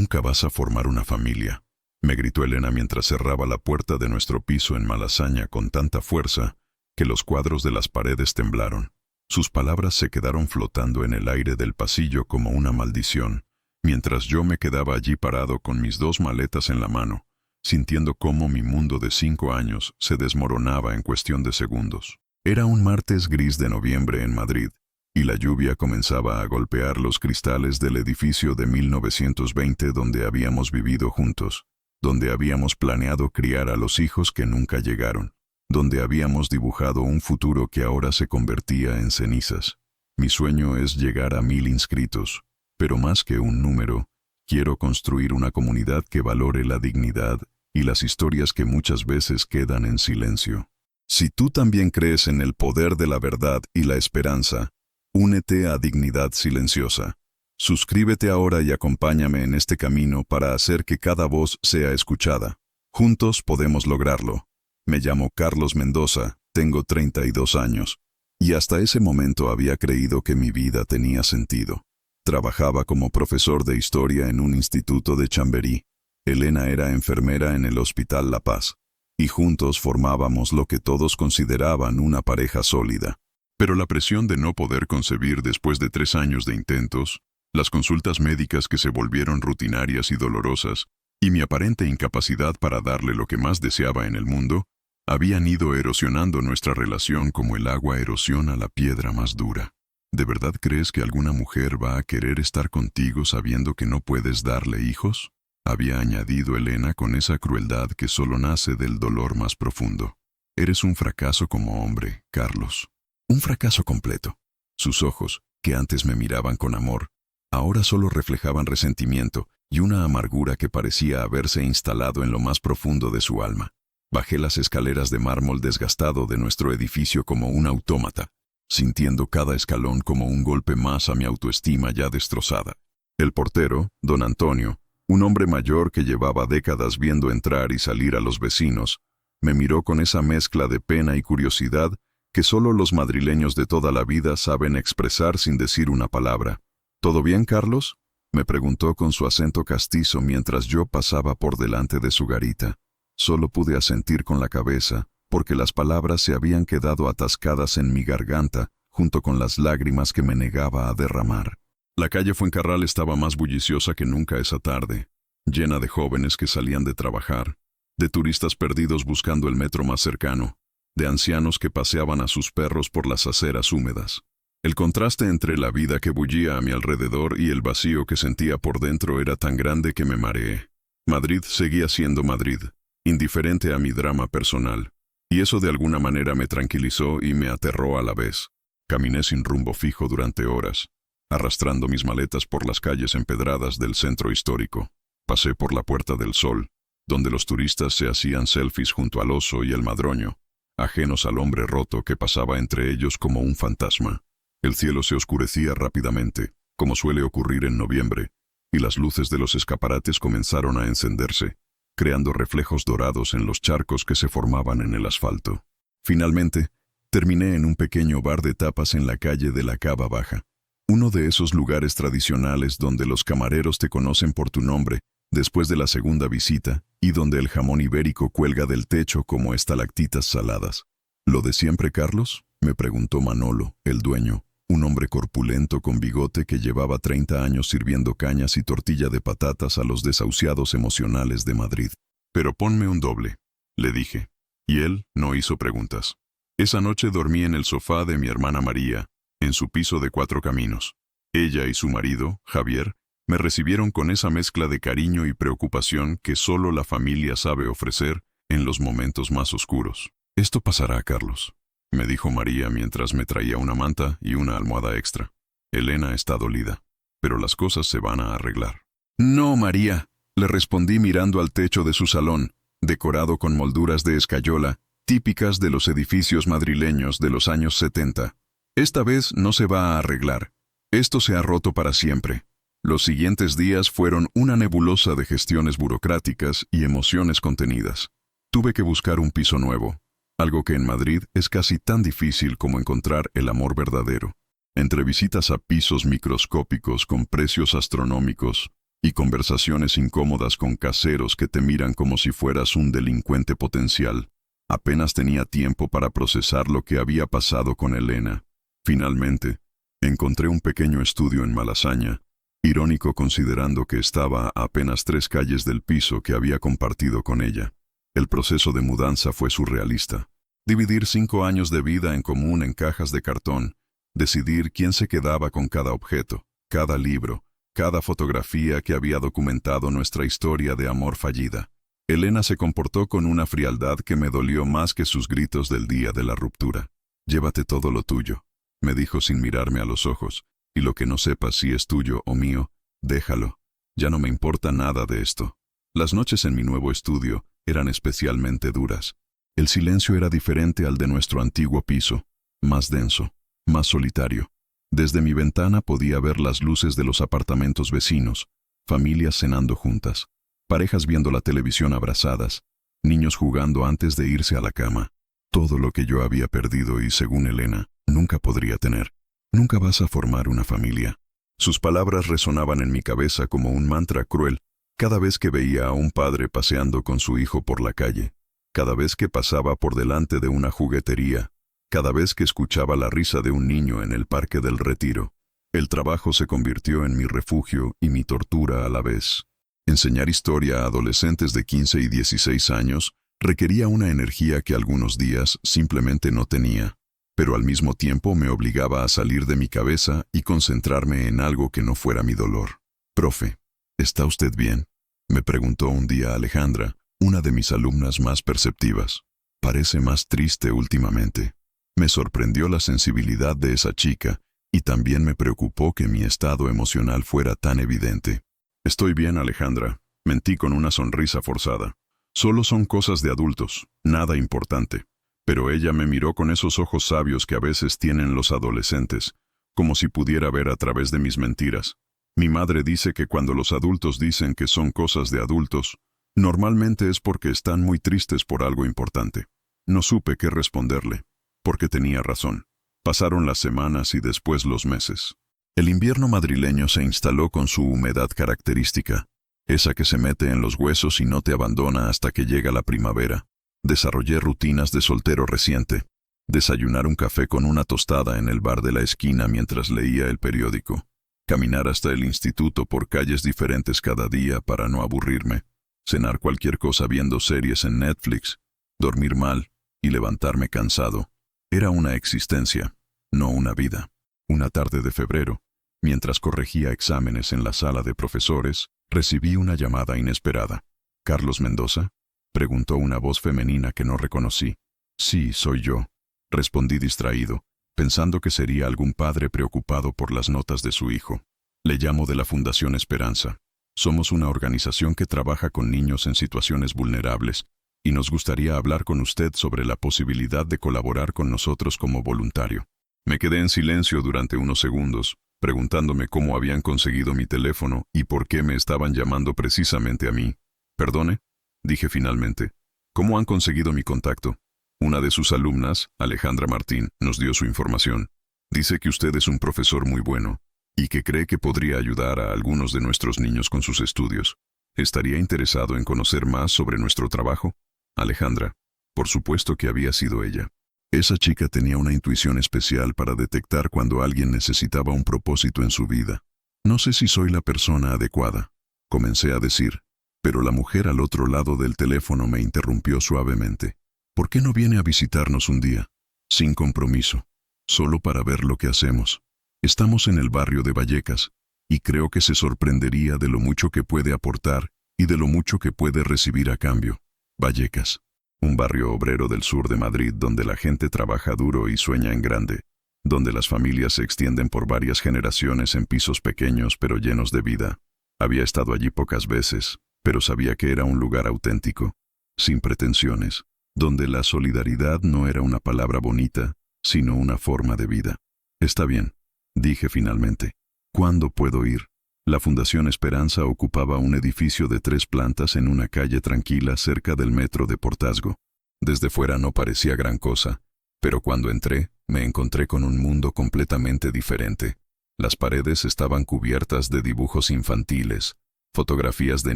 Nunca vas a formar una familia, me gritó Elena mientras cerraba la puerta de nuestro piso en Malasaña con tanta fuerza que los cuadros de las paredes temblaron. Sus palabras se quedaron flotando en el aire del pasillo como una maldición, mientras yo me quedaba allí parado con mis 2 maletas en la mano, sintiendo cómo mi mundo de 5 años se desmoronaba en cuestión de segundos. Era un martes gris de noviembre en Madrid, y la lluvia comenzaba a golpear los cristales del edificio de 1920 donde habíamos vivido juntos, donde habíamos planeado criar a los hijos que nunca llegaron, donde habíamos dibujado un futuro que ahora se convertía en cenizas. Mi sueño es llegar a 1000 inscritos, pero más que un número, quiero construir una comunidad que valore la dignidad y las historias que muchas veces quedan en silencio. Si tú también crees en el poder de la verdad y la esperanza, únete a Dignidad Silenciosa. Suscríbete ahora y acompáñame en este camino para hacer que cada voz sea escuchada. Juntos podemos lograrlo. Me llamo Carlos Mendoza, tengo 32 años, y hasta ese momento había creído que mi vida tenía sentido. Trabajaba como profesor de historia en un instituto de Chamberí. Elena era enfermera en el Hospital La Paz, y juntos formábamos lo que todos consideraban una pareja sólida. Pero la presión de no poder concebir después de 3 años de intentos, las consultas médicas que se volvieron rutinarias y dolorosas, y mi aparente incapacidad para darle lo que más deseaba en el mundo, habían ido erosionando nuestra relación como el agua erosiona la piedra más dura. ¿De verdad crees que alguna mujer va a querer estar contigo sabiendo que no puedes darle hijos?, había añadido Elena con esa crueldad que solo nace del dolor más profundo. Eres un fracaso como hombre, Carlos. Un fracaso completo. Sus ojos, que antes me miraban con amor, ahora solo reflejaban resentimiento y una amargura que parecía haberse instalado en lo más profundo de su alma. Bajé las escaleras de mármol desgastado de nuestro edificio como un autómata, sintiendo cada escalón como un golpe más a mi autoestima ya destrozada. El portero, don Antonio, un hombre mayor que llevaba décadas viendo entrar y salir a los vecinos, me miró con esa mezcla de pena y curiosidad que solo los madrileños de toda la vida saben expresar sin decir una palabra. ¿Todo bien, Carlos?, me preguntó con su acento castizo mientras yo pasaba por delante de su garita. Solo pude asentir con la cabeza, porque las palabras se habían quedado atascadas en mi garganta, junto con las lágrimas que me negaba a derramar. La calle Fuencarral estaba más bulliciosa que nunca esa tarde, llena de jóvenes que salían de trabajar, de turistas perdidos buscando el metro más cercano, de ancianos que paseaban a sus perros por las aceras húmedas. El contraste entre la vida que bullía a mi alrededor y el vacío que sentía por dentro era tan grande que me mareé. Madrid seguía siendo Madrid, indiferente a mi drama personal, y eso de alguna manera me tranquilizó y me aterró a la vez. Caminé sin rumbo fijo durante horas, arrastrando mis maletas por las calles empedradas del centro histórico. Pasé por la Puerta del Sol, donde los turistas se hacían selfies junto al oso y el madroño, ajenos al hombre roto que pasaba entre ellos como un fantasma. El cielo se oscurecía rápidamente, como suele ocurrir en noviembre, y las luces de los escaparates comenzaron a encenderse, creando reflejos dorados en los charcos que se formaban en el asfalto. Finalmente, terminé en un pequeño bar de tapas en la calle de la Cava Baja, uno de esos lugares tradicionales donde los camareros te conocen por tu nombre después de la segunda visita y donde el jamón ibérico cuelga del techo como estalactitas saladas. ¿Lo de siempre, Carlos?, me preguntó Manolo, el dueño, un hombre corpulento con bigote que llevaba 30 años sirviendo cañas y tortilla de patatas a los desahuciados emocionales de Madrid. Pero ponme un doble, le dije, y él no hizo preguntas. Esa noche dormí en el sofá de mi hermana María, en su piso de 4 caminos. Ella y su marido, Javier, me recibieron con esa mezcla de cariño y preocupación que solo la familia sabe ofrecer en los momentos más oscuros. Esto pasará, Carlos, me dijo María mientras me traía una manta y una almohada extra. Elena está dolida, pero las cosas se van a arreglar. No, María, le respondí mirando al techo de su salón, decorado con molduras de escayola, típicas de los edificios madrileños de los años 70. Esta vez no se va a arreglar. Esto se ha roto para siempre. Los siguientes días fueron una nebulosa de gestiones burocráticas y emociones contenidas. Tuve que buscar un piso nuevo, algo que en Madrid es casi tan difícil como encontrar el amor verdadero. Entre visitas a pisos microscópicos con precios astronómicos, y conversaciones incómodas con caseros que te miran como si fueras un delincuente potencial. Apenas tenía tiempo para procesar lo que había pasado con Elena. Finalmente, encontré un pequeño estudio en Malasaña, irónico considerando que estaba a apenas 3 calles del piso que había compartido con ella. El proceso de mudanza fue surrealista. Dividir 5 años de vida en común en cajas de cartón, decidir quién se quedaba con cada objeto, cada libro, cada fotografía que había documentado nuestra historia de amor fallida. Elena se comportó con una frialdad que me dolió más que sus gritos del día de la ruptura. «Llévate todo lo tuyo», me dijo sin mirarme a los ojos, «y lo que no sepas si es tuyo o mío, déjalo. Ya no me importa nada de esto». Las noches en mi nuevo estudio eran especialmente duras. El silencio era diferente al de nuestro antiguo piso, más denso, más solitario. Desde mi ventana podía ver las luces de los apartamentos vecinos, familias cenando juntas, parejas viendo la televisión abrazadas, niños jugando antes de irse a la cama. Todo lo que yo había perdido y, según Elena, nunca podría tener. Nunca vas a formar una familia. Sus palabras resonaban en mi cabeza como un mantra cruel cada vez que veía a un padre paseando con su hijo por la calle, cada vez que pasaba por delante de una juguetería, cada vez que escuchaba la risa de un niño en el Parque del Retiro. El trabajo se convirtió en mi refugio y mi tortura a la vez. Enseñar historia a adolescentes de 15 y 16 años requería una energía que algunos días simplemente no tenía, pero al mismo tiempo me obligaba a salir de mi cabeza y concentrarme en algo que no fuera mi dolor. «Profe, ¿está usted bien?», me preguntó un día Alejandra, una de mis alumnas más perceptivas. «Parece más triste últimamente». Me sorprendió la sensibilidad de esa chica y también me preocupó que mi estado emocional fuera tan evidente. «Estoy bien, Alejandra», mentí con una sonrisa forzada. «Solo son cosas de adultos, nada importante». Pero ella me miró con esos ojos sabios que a veces tienen los adolescentes, como si pudiera ver a través de mis mentiras. Mi madre dice que cuando los adultos dicen que son cosas de adultos, normalmente es porque están muy tristes por algo importante. No supe qué responderle, porque tenía razón. Pasaron las semanas y después los meses. El invierno madrileño se instaló con su humedad característica, esa que se mete en los huesos y no te abandona hasta que llega la primavera. Desarrollé rutinas de soltero reciente. Desayunar un café con una tostada en el bar de la esquina mientras leía el periódico. Caminar hasta el instituto por calles diferentes cada día para no aburrirme. Cenar cualquier cosa viendo series en Netflix. Dormir mal y levantarme cansado. Era una existencia, no una vida. Una tarde de febrero, mientras corregía exámenes en la sala de profesores, recibí una llamada inesperada. «¿Carlos Mendoza?», preguntó una voz femenina que no reconocí. «Sí, soy yo», respondí distraído, pensando que sería algún padre preocupado por las notas de su hijo. «Le llamo de la Fundación Esperanza. Somos una organización que trabaja con niños en situaciones vulnerables y nos gustaría hablar con usted sobre la posibilidad de colaborar con nosotros como voluntario». Me quedé en silencio durante unos segundos, preguntándome cómo habían conseguido mi teléfono y por qué me estaban llamando precisamente a mí. «Perdone», dije finalmente, «¿cómo han conseguido mi contacto?» Una de sus alumnas, Alejandra Martín, nos dio su información. Dice que usted es un profesor muy bueno y que cree que podría ayudar a algunos de nuestros niños con sus estudios. ¿Estaría interesado en conocer más sobre nuestro trabajo? Alejandra, por supuesto que había sido ella. Esa chica tenía una intuición especial para detectar cuando alguien necesitaba un propósito en su vida. «No sé si soy la persona adecuada», comencé a decir, pero la mujer al otro lado del teléfono me interrumpió suavemente. «¿Por qué no viene a visitarnos un día? Sin compromiso, solo para ver lo que hacemos. Estamos en el barrio de Vallecas, y creo que se sorprendería de lo mucho que puede aportar y de lo mucho que puede recibir a cambio». Vallecas, un barrio obrero del sur de Madrid donde la gente trabaja duro y sueña en grande, donde las familias se extienden por varias generaciones en pisos pequeños pero llenos de vida. Había estado allí pocas veces, pero sabía que era un lugar auténtico, sin pretensiones, donde la solidaridad no era una palabra bonita, sino una forma de vida. «Está bien», dije finalmente. «¿Cuándo puedo ir?» La Fundación Esperanza ocupaba un edificio de 3 plantas en una calle tranquila cerca del metro de Portazgo. Desde fuera no parecía gran cosa, pero cuando entré, me encontré con un mundo completamente diferente. Las paredes estaban cubiertas de dibujos infantiles, fotografías de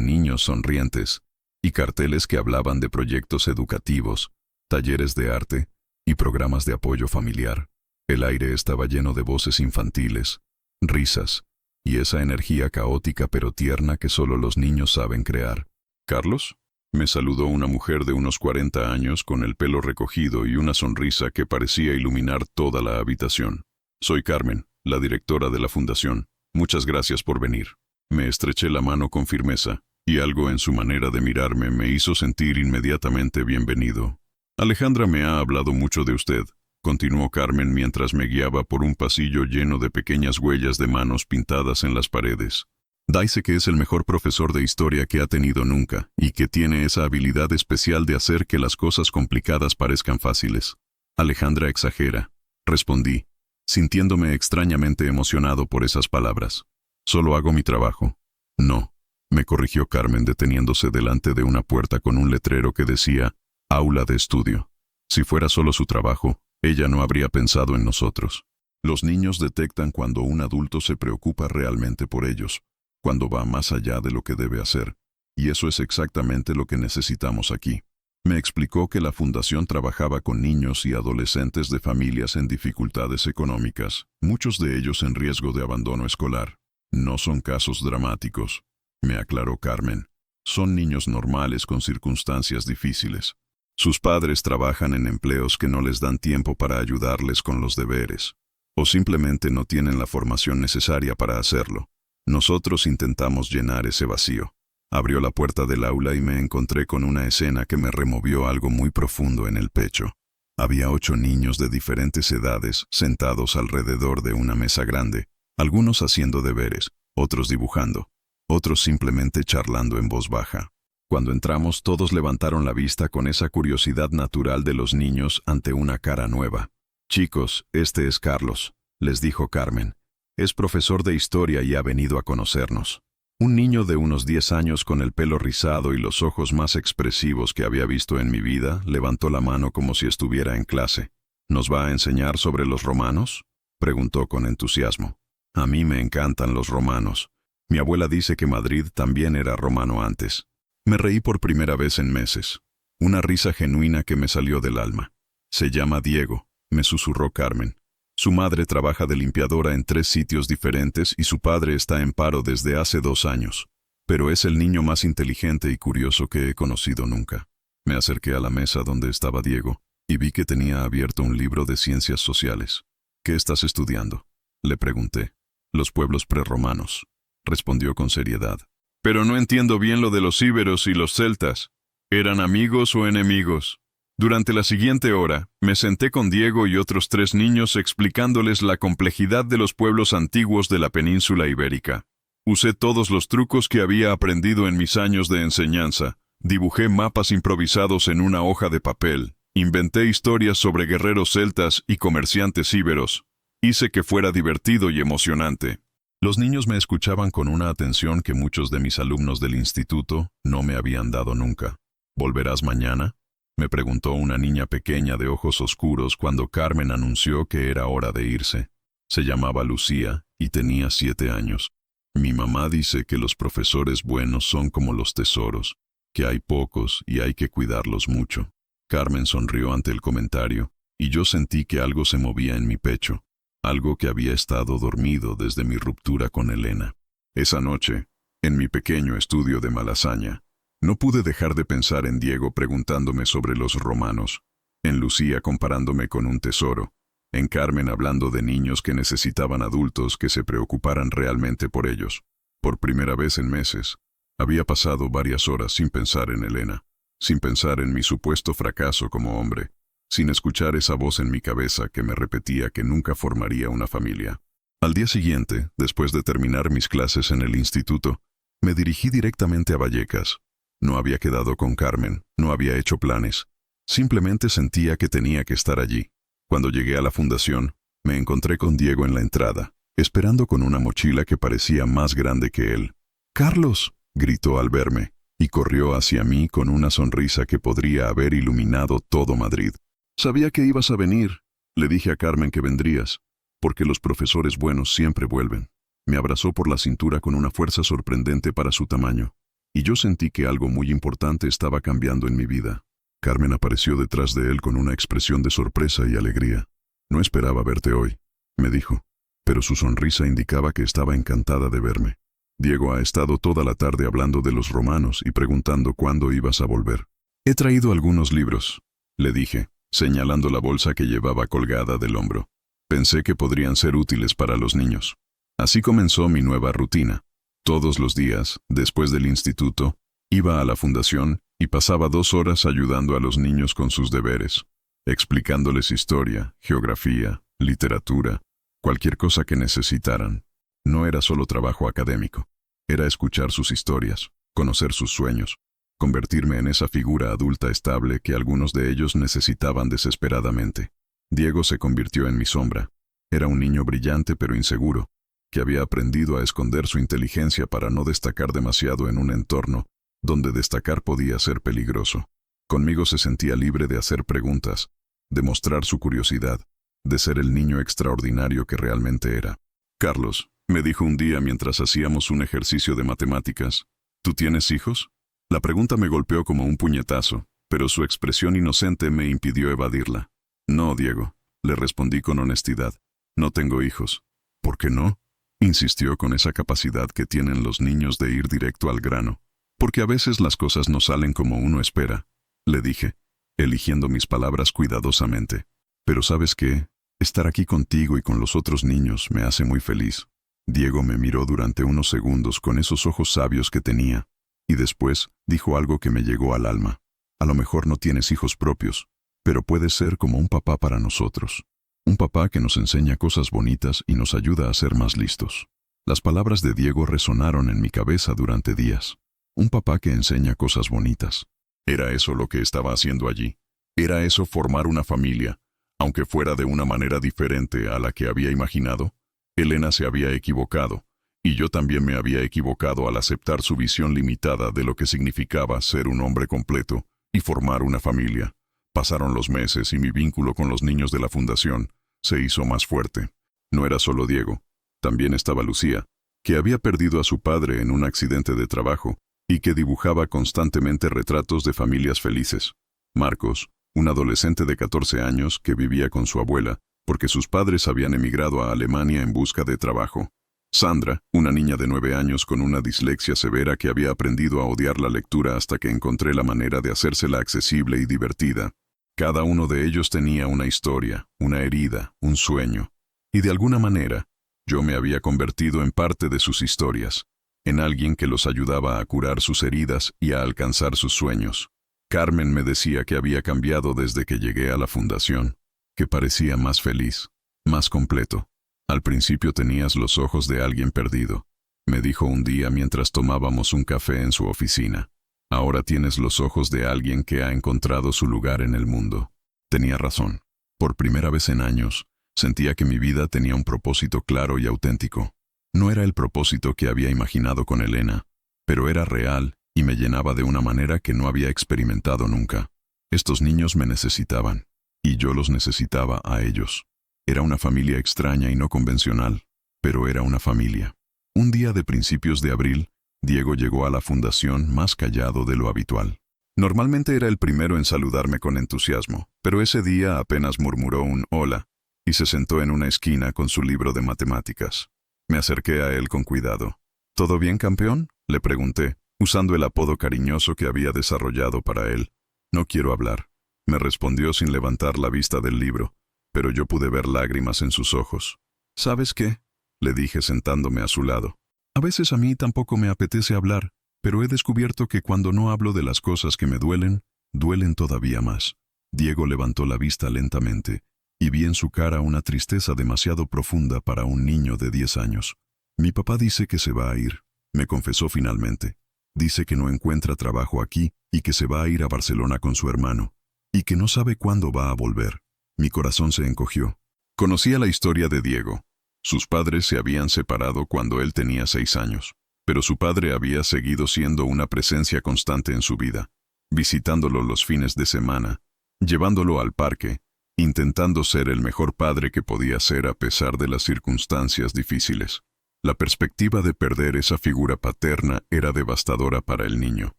niños sonrientes y carteles que hablaban de proyectos educativos, talleres de arte y programas de apoyo familiar. El aire estaba lleno de voces infantiles, risas y esa energía caótica pero tierna que solo los niños saben crear. «¿Carlos?», me saludó una mujer de unos 40 años con el pelo recogido y una sonrisa que parecía iluminar toda la habitación. «Soy Carmen, la directora de la fundación. Muchas gracias por venir». Me estreché la mano con firmeza, y algo en su manera de mirarme me hizo sentir inmediatamente bienvenido. «Alejandra me ha hablado mucho de usted», continuó Carmen mientras me guiaba por un pasillo lleno de pequeñas huellas de manos pintadas en las paredes. «Dice que es el mejor profesor de historia que ha tenido nunca, y que tiene esa habilidad especial de hacer que las cosas complicadas parezcan fáciles». «Alejandra exagera», respondí, sintiéndome extrañamente emocionado por esas palabras. «Solo hago mi trabajo». «No», me corrigió Carmen deteniéndose delante de una puerta con un letrero que decía «Aula de estudio». Si fuera solo su trabajo, ella no habría pensado en nosotros. Los niños detectan cuando un adulto se preocupa realmente por ellos, cuando va más allá de lo que debe hacer, y eso es exactamente lo que necesitamos aquí. Me explicó que la fundación trabajaba con niños y adolescentes de familias en dificultades económicas, muchos de ellos en riesgo de abandono escolar. «No son casos dramáticos», me aclaró Carmen. «Son niños normales con circunstancias difíciles. Sus padres trabajan en empleos que no les dan tiempo para ayudarles con los deberes, o simplemente no tienen la formación necesaria para hacerlo. Nosotros intentamos llenar ese vacío». Abrió la puerta del aula y me encontré con una escena que me removió algo muy profundo en el pecho. Había 8 niños de diferentes edades sentados alrededor de una mesa grande, algunos haciendo deberes, otros dibujando, otros simplemente charlando en voz baja. Cuando entramos, todos levantaron la vista con esa curiosidad natural de los niños ante una cara nueva. «Chicos, este es Carlos», les dijo Carmen. «Es profesor de historia y ha venido a conocernos». Un niño de unos 10 años con el pelo rizado y los ojos más expresivos que había visto en mi vida levantó la mano como si estuviera en clase. «¿Nos va a enseñar sobre los romanos?», preguntó con entusiasmo. «A mí me encantan los romanos. Mi abuela dice que Madrid también era romano antes». Me reí por primera vez en meses. Una risa genuina que me salió del alma. «Se llama Diego», me susurró Carmen. «Su madre trabaja de limpiadora en 3 sitios diferentes y su padre está en paro desde hace 2 años. Pero es el niño más inteligente y curioso que he conocido nunca». Me acerqué a la mesa donde estaba Diego y vi que tenía abierto un libro de ciencias sociales. «¿Qué estás estudiando?», le pregunté. «Los pueblos prerromanos», respondió con seriedad. «Pero no entiendo bien lo de los íberos y los celtas. ¿Eran amigos o enemigos?». Durante la siguiente hora, me senté con Diego y otros 3 niños explicándoles la complejidad de los pueblos antiguos de la península ibérica. Usé todos los trucos que había aprendido en mis años de enseñanza. Dibujé mapas improvisados en una hoja de papel. Inventé historias sobre guerreros celtas y comerciantes íberos. Hice que fuera divertido y emocionante. Los niños me escuchaban con una atención que muchos de mis alumnos del instituto no me habían dado nunca. «¿Volverás mañana?», me preguntó una niña pequeña de ojos oscuros cuando Carmen anunció que era hora de irse. Se llamaba Lucía y tenía 7 años. «Mi mamá dice que los profesores buenos son como los tesoros, que hay pocos y hay que cuidarlos mucho». Carmen sonrió ante el comentario, y yo sentí que algo se movía en mi pecho, algo que había estado dormido desde mi ruptura con Elena. Esa noche, en mi pequeño estudio de Malasaña, no pude dejar de pensar en Diego preguntándome sobre los romanos, en Lucía comparándome con un tesoro, en Carmen hablando de niños que necesitaban adultos que se preocuparan realmente por ellos. Por primera vez en meses, había pasado varias horas sin pensar en Elena, sin pensar en mi supuesto fracaso como hombre, sin escuchar esa voz en mi cabeza que me repetía que nunca formaría una familia. Al día siguiente, después de terminar mis clases en el instituto, me dirigí directamente a Vallecas. No había quedado con Carmen, no había hecho planes. Simplemente sentía que tenía que estar allí. Cuando llegué a la fundación, me encontré con Diego en la entrada, esperando con una mochila que parecía más grande que él. «¡Carlos!», gritó al verme, y corrió hacia mí con una sonrisa que podría haber iluminado todo Madrid. «Sabía que ibas a venir», le dije a Carmen que vendrías, porque los profesores buenos siempre vuelven. Me abrazó por la cintura con una fuerza sorprendente para su tamaño, y yo sentí que algo muy importante estaba cambiando en mi vida. Carmen apareció detrás de él con una expresión de sorpresa y alegría. «No esperaba verte hoy», me dijo, pero su sonrisa indicaba que estaba encantada de verme. «Diego ha estado toda la tarde hablando de los romanos y preguntando cuándo ibas a volver». «He traído algunos libros», le dije, señalando la bolsa que llevaba colgada del hombro. Pensé que podrían ser útiles para los niños. Así comenzó mi nueva rutina. Todos los días, después del instituto, iba a la fundación y pasaba 2 horas ayudando a los niños con sus deberes, explicándoles historia, geografía, literatura, cualquier cosa que necesitaran. No era solo trabajo académico, era escuchar sus historias, conocer sus sueños, convertirme en esa figura adulta estable que algunos de ellos necesitaban desesperadamente. Diego se convirtió en mi sombra. Era un niño brillante pero inseguro, que había aprendido a esconder su inteligencia para no destacar demasiado en un entorno donde destacar podía ser peligroso. Conmigo se sentía libre de hacer preguntas, de mostrar su curiosidad, de ser el niño extraordinario que realmente era. «Carlos», me dijo un día mientras hacíamos un ejercicio de matemáticas, «¿tú tienes hijos?». La pregunta me golpeó como un puñetazo, pero su expresión inocente me impidió evadirla. «No, Diego», le respondí con honestidad, «no tengo hijos». «¿Por qué no?», insistió con esa capacidad que tienen los niños de ir directo al grano. «Porque a veces las cosas no salen como uno espera», le dije, eligiendo mis palabras cuidadosamente. «Pero ¿sabes qué? Estar aquí contigo y con los otros niños me hace muy feliz». Diego me miró durante unos segundos con esos ojos sabios que tenía, y después dijo algo que me llegó al alma. «A lo mejor no tienes hijos propios, pero puedes ser como un papá para nosotros. Un papá que nos enseña cosas bonitas y nos ayuda a ser más listos». Las palabras de Diego resonaron en mi cabeza durante días. Un papá que enseña cosas bonitas. ¿Era eso lo que estaba haciendo allí? ¿Era eso formar una familia, aunque fuera de una manera diferente a la que había imaginado? Elena se había equivocado, y yo también me había equivocado al aceptar su visión limitada de lo que significaba ser un hombre completo y formar una familia. Pasaron los meses y mi vínculo con los niños de la fundación se hizo más fuerte. No era solo Diego, también estaba Lucía, que había perdido a su padre en un accidente de trabajo y que dibujaba constantemente retratos de familias felices. Marcos, un adolescente de 14 años que vivía con su abuela porque sus padres habían emigrado a Alemania en busca de trabajo. Sandra, una niña de 9 años con una dislexia severa que había aprendido a odiar la lectura hasta que encontré la manera de hacérsela accesible y divertida. Cada uno de ellos tenía una historia, una herida, un sueño, y de alguna manera, yo me había convertido en parte de sus historias, en alguien que los ayudaba a curar sus heridas y a alcanzar sus sueños. Carmen me decía que había cambiado desde que llegué a la fundación, que parecía más feliz, más completo. «Al principio tenías los ojos de alguien perdido», me dijo un día mientras tomábamos un café en su oficina. «Ahora tienes los ojos de alguien que ha encontrado su lugar en el mundo». Tenía razón. Por primera vez en años, sentía que mi vida tenía un propósito claro y auténtico. No era el propósito que había imaginado con Elena, pero era real y me llenaba de una manera que no había experimentado nunca. Estos niños me necesitaban, y yo los necesitaba a ellos. Era una familia extraña y no convencional, pero era una familia. Un día de principios de abril, Diego llegó a la fundación más callado de lo habitual. Normalmente era el primero en saludarme con entusiasmo, pero ese día apenas murmuró un «hola» y se sentó en una esquina con su libro de matemáticas. Me acerqué a él con cuidado. «¿Todo bien, campeón?», le pregunté, usando el apodo cariñoso que había desarrollado para él. «No quiero hablar», me respondió sin levantar la vista del libro, pero yo pude ver lágrimas en sus ojos. «¿Sabes qué?», le dije sentándome a su lado. «A veces a mí tampoco me apetece hablar, pero he descubierto que cuando no hablo de las cosas que me duelen, duelen todavía más». Diego levantó la vista lentamente, y vi en su cara una tristeza demasiado profunda para un niño de 10 años. «Mi papá dice que se va a ir», me confesó finalmente. «Dice que no encuentra trabajo aquí y que se va a ir a Barcelona con su hermano, y que no sabe cuándo va a volver». Mi corazón se encogió. Conocía la historia de Diego. Sus padres se habían separado cuando él tenía 6 años, pero su padre había seguido siendo una presencia constante en su vida, visitándolo los fines de semana, llevándolo al parque, intentando ser el mejor padre que podía ser a pesar de las circunstancias difíciles. La perspectiva de perder esa figura paterna era devastadora para el niño.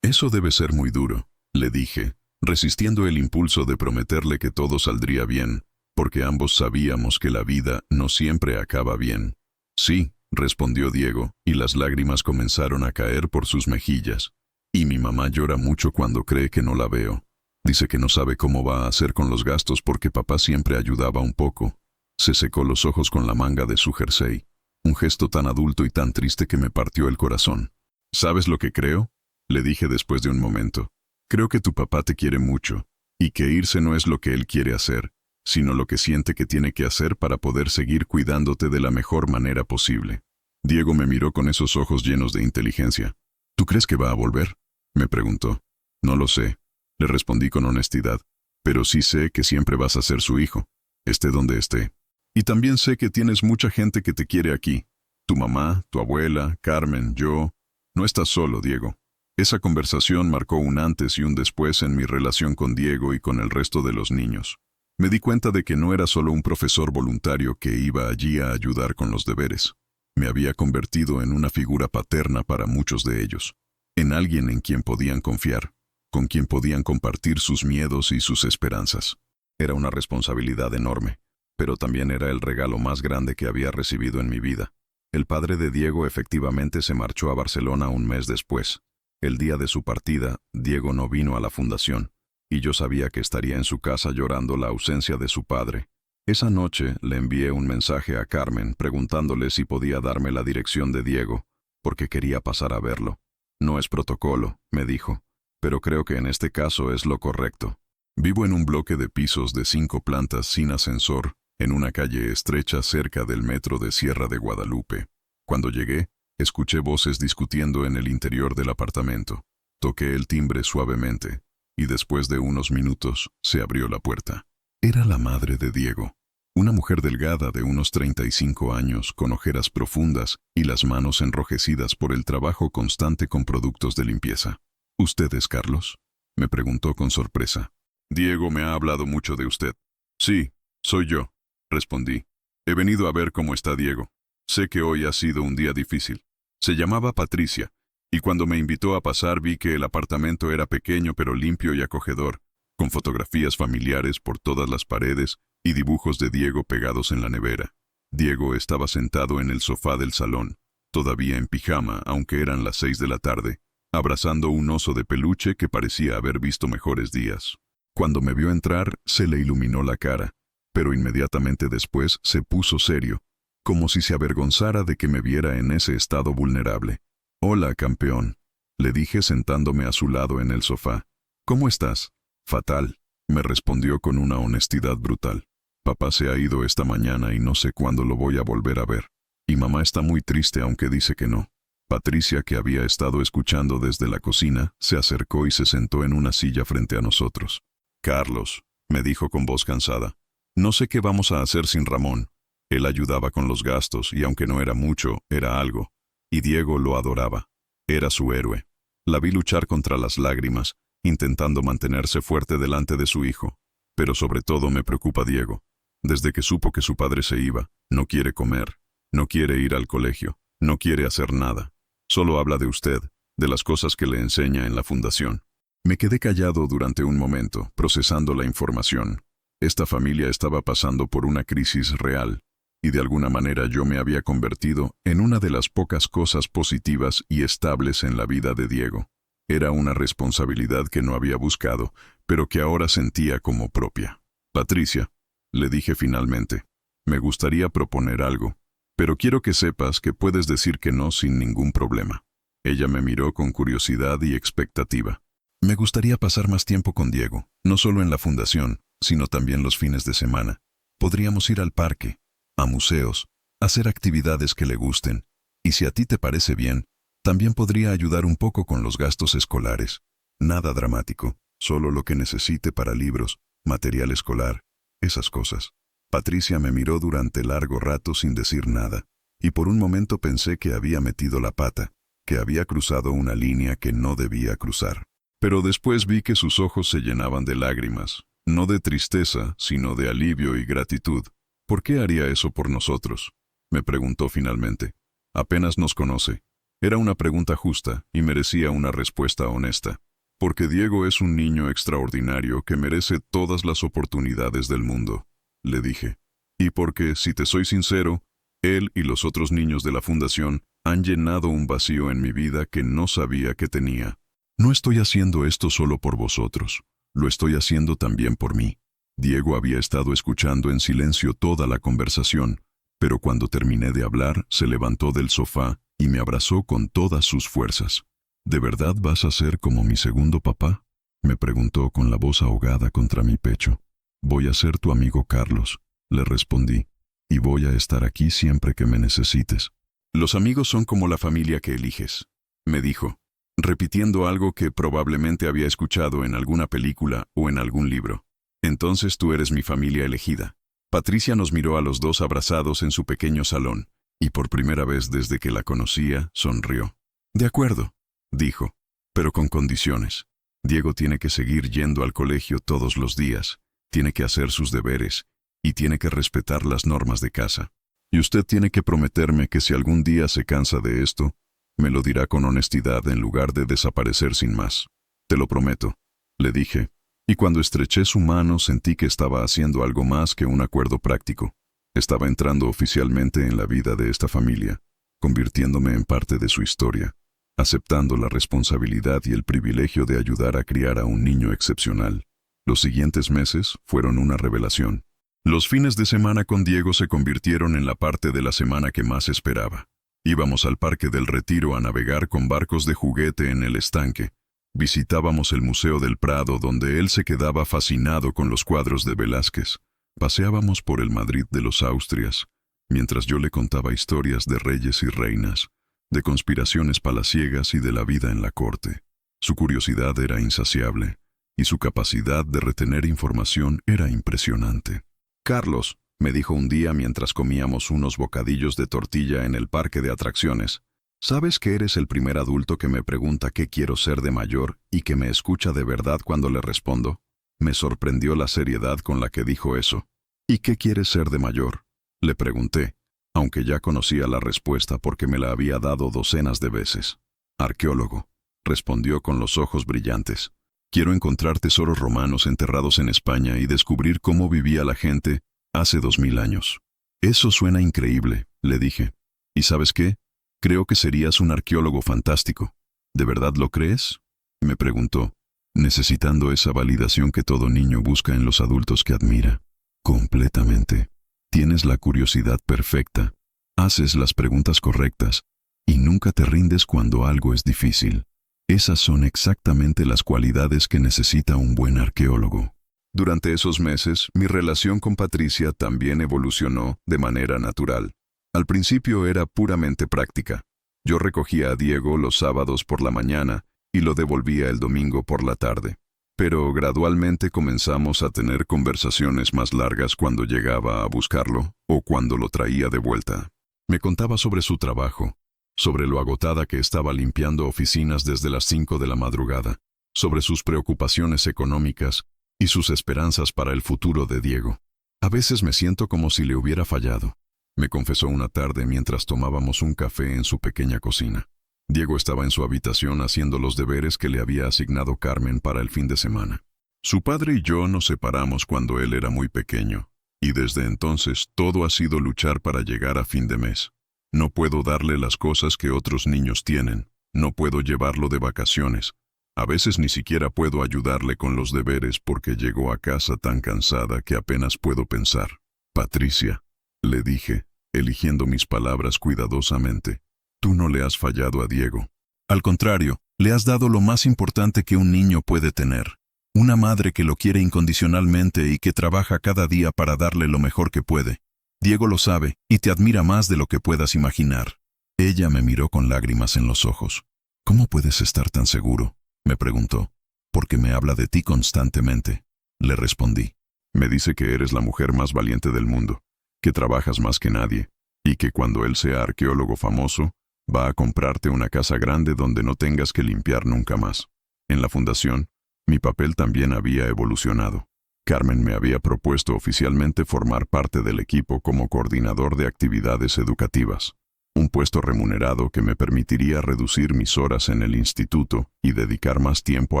Eso debe ser muy duro, le dije, resistiendo el impulso de prometerle que todo saldría bien, porque ambos sabíamos que la vida no siempre acaba bien. Sí, respondió Diego, y las lágrimas comenzaron a caer por sus mejillas. Y mi mamá llora mucho cuando cree que no la veo. Dice que no sabe cómo va a hacer con los gastos porque papá siempre ayudaba un poco. Se secó los ojos con la manga de su jersey. Un gesto tan adulto y tan triste que me partió el corazón. ¿Sabes lo que creo?, le dije después de un momento. Creo que tu papá te quiere mucho, y que irse no es lo que él quiere hacer, sino lo que siente que tiene que hacer para poder seguir cuidándote de la mejor manera posible. Diego me miró con esos ojos llenos de inteligencia. ¿Tú crees que va a volver?, me preguntó. No lo sé, le respondí con honestidad, pero sí sé que siempre vas a ser su hijo, esté donde esté. Y también sé que tienes mucha gente que te quiere aquí. Tu mamá, tu abuela, Carmen, yo. No estás solo, Diego. Esa conversación marcó un antes y un después en mi relación con Diego y con el resto de los niños. Me di cuenta de que no era solo un profesor voluntario que iba allí a ayudar con los deberes. Me había convertido en una figura paterna para muchos de ellos, en alguien en quien podían confiar, con quien podían compartir sus miedos y sus esperanzas. Era una responsabilidad enorme, pero también era el regalo más grande que había recibido en mi vida. El padre de Diego efectivamente se marchó a Barcelona un mes después. El día de su partida, Diego no vino a la fundación, y yo sabía que estaría en su casa llorando la ausencia de su padre. Esa noche le envié un mensaje a Carmen preguntándole si podía darme la dirección de Diego, porque quería pasar a verlo. No es protocolo, me dijo, pero creo que en este caso es lo correcto. Vivo en un bloque de pisos de 5 plantas sin ascensor, en una calle estrecha cerca del metro de Sierra de Guadalupe. Cuando llegué, escuché voces discutiendo en el interior del apartamento. Toqué el timbre suavemente, y después de unos minutos se abrió la puerta. Era la madre de Diego, una mujer delgada de unos 35 años, con ojeras profundas y las manos enrojecidas por el trabajo constante con productos de limpieza. ¿Usted es Carlos?, me preguntó con sorpresa. Diego me ha hablado mucho de usted. Sí, soy yo, respondí. He venido a ver cómo está Diego. Sé que hoy ha sido un día difícil. Se llamaba Patricia, y cuando me invitó a pasar vi que el apartamento era pequeño pero limpio y acogedor, con fotografías familiares por todas las paredes y dibujos de Diego pegados en la nevera. Diego estaba sentado en el sofá del salón, todavía en pijama, aunque eran las 6 de la tarde, abrazando un oso de peluche que parecía haber visto mejores días. Cuando me vio entrar, se le iluminó la cara, pero inmediatamente después se puso serio, como si se avergonzara de que me viera en ese estado vulnerable. «Hola, campeón», le dije sentándome a su lado en el sofá. «¿Cómo estás?» «Fatal», me respondió con una honestidad brutal. «Papá se ha ido esta mañana y no sé cuándo lo voy a volver a ver. Y mamá está muy triste aunque dice que no». Patricia, que había estado escuchando desde la cocina, se acercó y se sentó en una silla frente a nosotros. «Carlos», me dijo con voz cansada, «no sé qué vamos a hacer sin Ramón. Él ayudaba con los gastos y aunque no era mucho, era algo. Y Diego lo adoraba. Era su héroe. La vi luchar contra las lágrimas, intentando mantenerse fuerte delante de su hijo. Pero sobre todo me preocupa Diego. Desde que supo que su padre se iba, no quiere comer, no quiere ir al colegio, no quiere hacer nada. Solo habla de usted, de las cosas que le enseña en la fundación». Me quedé callado durante un momento, procesando la información. Esta familia estaba pasando por una crisis real, y de alguna manera yo me había convertido en una de las pocas cosas positivas y estables en la vida de Diego. Era una responsabilidad que no había buscado, pero que ahora sentía como propia. «Patricia», le dije finalmente, «me gustaría proponer algo, pero quiero que sepas que puedes decir que no sin ningún problema». Ella me miró con curiosidad y expectativa. «Me gustaría pasar más tiempo con Diego, no solo en la fundación, sino también los fines de semana. Podríamos ir al parque, a museos, hacer actividades que le gusten, y si a ti te parece bien, también podría ayudar un poco con los gastos escolares. Nada dramático, solo lo que necesite para libros, material escolar, esas cosas». Patricia me miró durante largo rato sin decir nada, y por un momento pensé que había metido la pata, que había cruzado una línea que no debía cruzar. Pero después vi que sus ojos se llenaban de lágrimas, no de tristeza, sino de alivio y gratitud. «¿Por qué haría eso por nosotros?», me preguntó finalmente. Apenas nos conoce. Era una pregunta justa y merecía una respuesta honesta. Porque Diego es un niño extraordinario que merece todas las oportunidades del mundo, le dije. Y porque, si te soy sincero, él y los otros niños de la fundación han llenado un vacío en mi vida que no sabía que tenía. No estoy haciendo esto solo por vosotros, lo estoy haciendo también por mí. Diego había estado escuchando en silencio toda la conversación, pero cuando terminé de hablar, se levantó del sofá y me abrazó con todas sus fuerzas. ¿De verdad vas a ser como mi segundo papá?, me preguntó con la voz ahogada contra mi pecho. Voy a ser tu amigo Carlos, le respondí, y voy a estar aquí siempre que me necesites. Los amigos son como la familia que eliges, me dijo, repitiendo algo que probablemente había escuchado en alguna película o en algún libro. Entonces tú eres mi familia elegida. Patricia nos miró a los dos abrazados en su pequeño salón, y por primera vez desde que la conocía, sonrió. De acuerdo, dijo, pero con condiciones. Diego tiene que seguir yendo al colegio todos los días, tiene que hacer sus deberes, y tiene que respetar las normas de casa. Y usted tiene que prometerme que si algún día se cansa de esto, me lo dirá con honestidad en lugar de desaparecer sin más. Te lo prometo, le dije, y cuando estreché su mano sentí que estaba haciendo algo más que un acuerdo práctico. Estaba entrando oficialmente en la vida de esta familia, convirtiéndome en parte de su historia, aceptando la responsabilidad y el privilegio de ayudar a criar a un niño excepcional. Los siguientes meses fueron una revelación. Los fines de semana con Diego se convirtieron en la parte de la semana que más esperaba. Íbamos al Parque del Retiro a navegar con barcos de juguete en el estanque. Visitábamos el Museo del Prado, donde él se quedaba fascinado con los cuadros de Velázquez. Paseábamos por el Madrid de los Austrias, mientras yo le contaba historias de reyes y reinas, de conspiraciones palaciegas y de la vida en la corte. Su curiosidad era insaciable, y su capacidad de retener información era impresionante. Carlos, me dijo un día mientras comíamos unos bocadillos de tortilla en el parque de atracciones, ¿sabes que eres el primer adulto que me pregunta qué quiero ser de mayor y que me escucha de verdad cuando le respondo? Me sorprendió la seriedad con la que dijo eso. ¿Y qué quieres ser de mayor?, le pregunté, aunque ya conocía la respuesta porque me la había dado docenas de veces. Arqueólogo, respondió con los ojos brillantes. Quiero encontrar tesoros romanos enterrados en España y descubrir cómo vivía la gente hace 2000 años. Eso suena increíble, le dije. ¿Y sabes qué? Creo que serías un arqueólogo fantástico. ¿De verdad lo crees?, me preguntó, necesitando esa validación que todo niño busca en los adultos que admira. Completamente. Tienes la curiosidad perfecta, haces las preguntas correctas y nunca te rindes cuando algo es difícil. Esas son exactamente las cualidades que necesita un buen arqueólogo. Durante esos meses, mi relación con Patricia también evolucionó de manera natural. Al principio era puramente práctica. Yo recogía a Diego los sábados por la mañana y lo devolvía el domingo por la tarde. Pero gradualmente comenzamos a tener conversaciones más largas cuando llegaba a buscarlo o cuando lo traía de vuelta. Me contaba sobre su trabajo, sobre lo agotada que estaba limpiando oficinas desde las 5 de la madrugada, sobre sus preocupaciones económicas y sus esperanzas para el futuro de Diego. A veces me siento como si le hubiera fallado, me confesó una tarde mientras tomábamos un café en su pequeña cocina. Diego estaba en su habitación haciendo los deberes que le había asignado Carmen para el fin de semana. Su padre y yo nos separamos cuando él era muy pequeño, y desde entonces todo ha sido luchar para llegar a fin de mes. No puedo darle las cosas que otros niños tienen, no puedo llevarlo de vacaciones. A veces ni siquiera puedo ayudarle con los deberes porque llegó a casa tan cansada que apenas puedo pensar. Patricia, le dije, eligiendo mis palabras cuidadosamente. Tú no le has fallado a Diego. Al contrario, le has dado lo más importante que un niño puede tener. Una madre que lo quiere incondicionalmente y que trabaja cada día para darle lo mejor que puede. Diego lo sabe y te admira más de lo que puedas imaginar. Ella me miró con lágrimas en los ojos. ¿Cómo puedes estar tan seguro?, me preguntó. Porque me habla de ti constantemente, le respondí. Me dice que eres la mujer más valiente del mundo, que trabajas más que nadie, y que cuando él sea arqueólogo famoso, va a comprarte una casa grande donde no tengas que limpiar nunca más. En la fundación, mi papel también había evolucionado. Carmen me había propuesto oficialmente formar parte del equipo como coordinador de actividades educativas. un puesto remunerado que me permitiría reducir mis horas en el instituto y dedicar más tiempo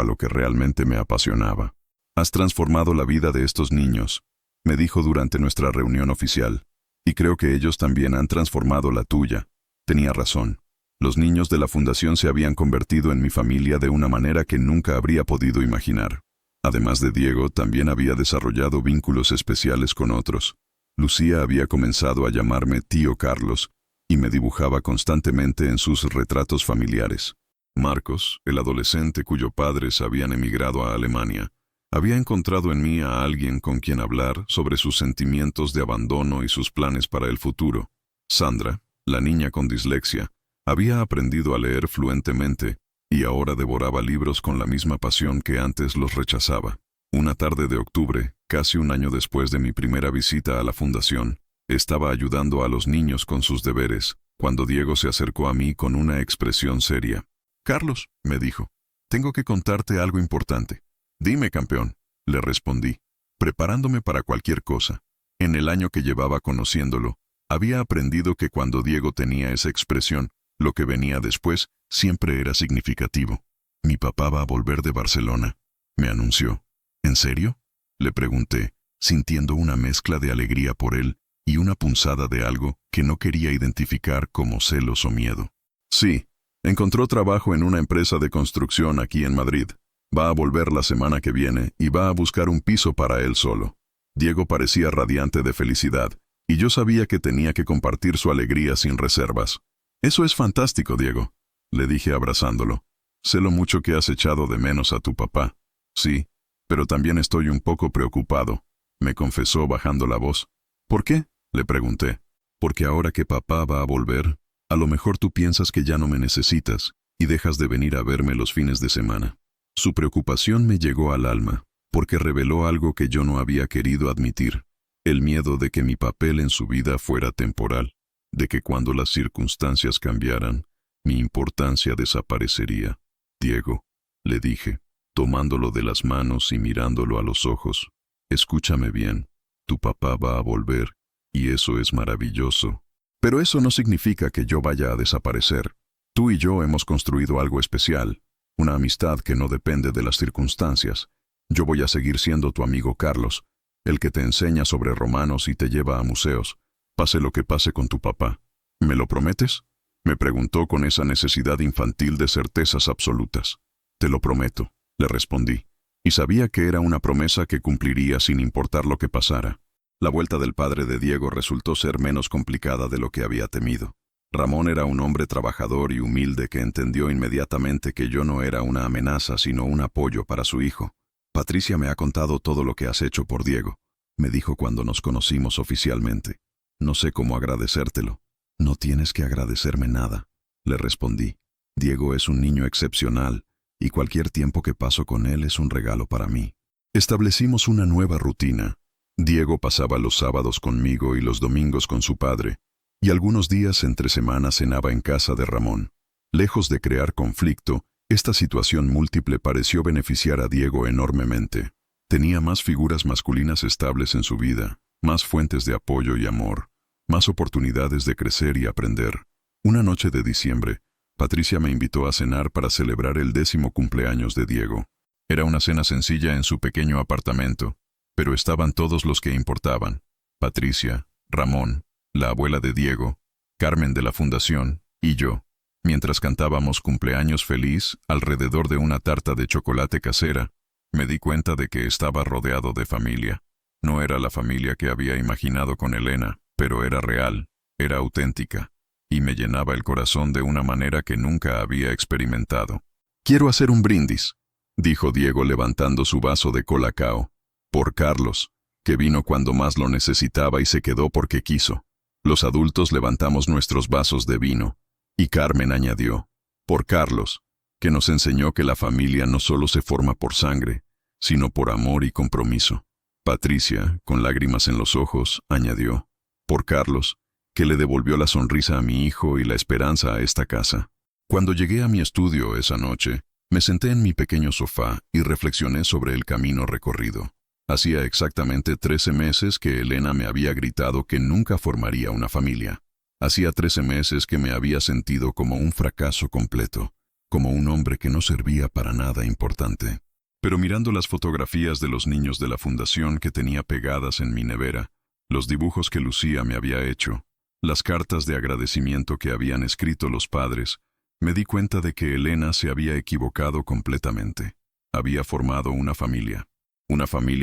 a lo que realmente me apasionaba. Has transformado la vida de estos niños, me dijo durante nuestra reunión oficial, y creo que ellos también han transformado la tuya. Tenía razón. Los niños de la fundación se habían convertido en mi familia de una manera que nunca habría podido imaginar. Además de Diego, también había desarrollado vínculos especiales con otros. Lucía había comenzado a llamarme tío Carlos y me dibujaba constantemente en sus retratos familiares. Marcos, el adolescente cuyo padres habían emigrado a Alemania, había encontrado en mí a alguien con quien hablar sobre sus sentimientos de abandono y sus planes para el futuro. Sandra, la niña con dislexia, había aprendido a leer fluentemente y ahora devoraba libros con la misma pasión que antes los rechazaba. Una tarde de octubre, casi un año después de mi primera visita a la fundación, estaba ayudando a los niños con sus deberes, cuando Diego se acercó a mí con una expresión seria. «Carlos», me dijo, «tengo que contarte algo importante». «Dime, campeón», le respondí, preparándome para cualquier cosa. En el año que llevaba conociéndolo, había aprendido que cuando Diego tenía esa expresión, lo que venía después siempre era significativo. «Mi papá va a volver de Barcelona», me anunció. «¿En serio?», le pregunté, sintiendo una mezcla de alegría por él y una punzada de algo que no quería identificar como celos o miedo. «Sí, encontró trabajo en una empresa de construcción aquí en Madrid. Va a volver la semana que viene y va a buscar un piso para él solo». Diego parecía radiante de felicidad, y yo sabía que tenía que compartir su alegría sin reservas. «Eso es fantástico, Diego», le dije abrazándolo. «Sé lo mucho que has echado de menos a tu papá». «Sí, pero también estoy un poco preocupado», me confesó bajando la voz. «¿Por qué?», le pregunté. «Porque ahora que papá va a volver, a lo mejor tú piensas que ya no me necesitas y dejas de venir a verme los fines de semana». Su preocupación me llegó al alma, porque reveló algo que yo no había querido admitir: el miedo de que mi papel en su vida fuera temporal, de que cuando las circunstancias cambiaran, mi importancia desaparecería. «Diego», le dije, tomándolo de las manos y mirándolo a los ojos, «escúchame bien, tu papá va a volver, y eso es maravilloso. Pero eso no significa que yo vaya a desaparecer. Tú y yo hemos construido algo especial, una amistad que no depende de las circunstancias. Yo voy a seguir siendo tu amigo Carlos, el que te enseña sobre romanos y te lleva a museos, pase lo que pase con tu papá. ¿Me lo prometes?», me preguntó con esa necesidad infantil de certezas absolutas. «Te lo prometo», le respondí, y sabía que era una promesa que cumpliría sin importar lo que pasara. La vuelta del padre de Diego resultó ser menos complicada de lo que había temido. Ramón era un hombre trabajador y humilde que entendió inmediatamente que yo no era una amenaza sino un apoyo para su hijo. «Patricia me ha contado todo lo que has hecho por Diego», me dijo cuando nos conocimos oficialmente. «No sé cómo agradecértelo». «No tienes que agradecerme nada», le respondí. «Diego es un niño excepcional, y cualquier tiempo que paso con él es un regalo para mí». Establecimos una nueva rutina. Diego pasaba los sábados conmigo y los domingos con su padre, y algunos días entre semana cenaba en casa de Ramón. Lejos de crear conflicto, esta situación múltiple pareció beneficiar a Diego enormemente. Tenía más figuras masculinas estables en su vida, más fuentes de apoyo y amor, más oportunidades de crecer y aprender. Una noche de diciembre, Patricia me invitó a cenar para celebrar el 10º cumpleaños de Diego. Era una cena sencilla en su pequeño apartamento, pero estaban todos los que importaban: Patricia, Ramón, la abuela de Diego, Carmen de la fundación y yo. Mientras cantábamos cumpleaños feliz alrededor de una tarta de chocolate casera, me di cuenta de que estaba rodeado de familia. No era la familia que había imaginado con Elena, pero era real, era auténtica, y me llenaba el corazón de una manera que nunca había experimentado. «Quiero hacer un brindis», dijo Diego levantando su vaso de colacao, «por Carlos, que vino cuando más lo necesitaba y se quedó porque quiso». Los adultos levantamos nuestros vasos de vino, y Carmen añadió: «por Carlos, que nos enseñó que la familia no solo se forma por sangre, sino por amor y compromiso». Patricia, con lágrimas en los ojos, añadió: «por Carlos, que le devolvió la sonrisa a mi hijo y la esperanza a esta casa». Cuando llegué a mi estudio esa noche, me senté en mi pequeño sofá y reflexioné sobre el camino recorrido. Hacía exactamente 13 meses que Elena me había gritado que nunca formaría una familia. Hacía 13 meses que me había sentido como un fracaso completo, como un hombre que no servía para nada importante. Pero mirando las fotografías de los niños de la fundación que tenía pegadas en mi nevera, los dibujos que Lucía me había hecho, las cartas de agradecimiento que habían escrito los padres, me di cuenta de que Elena se había equivocado completamente. Había formado una familia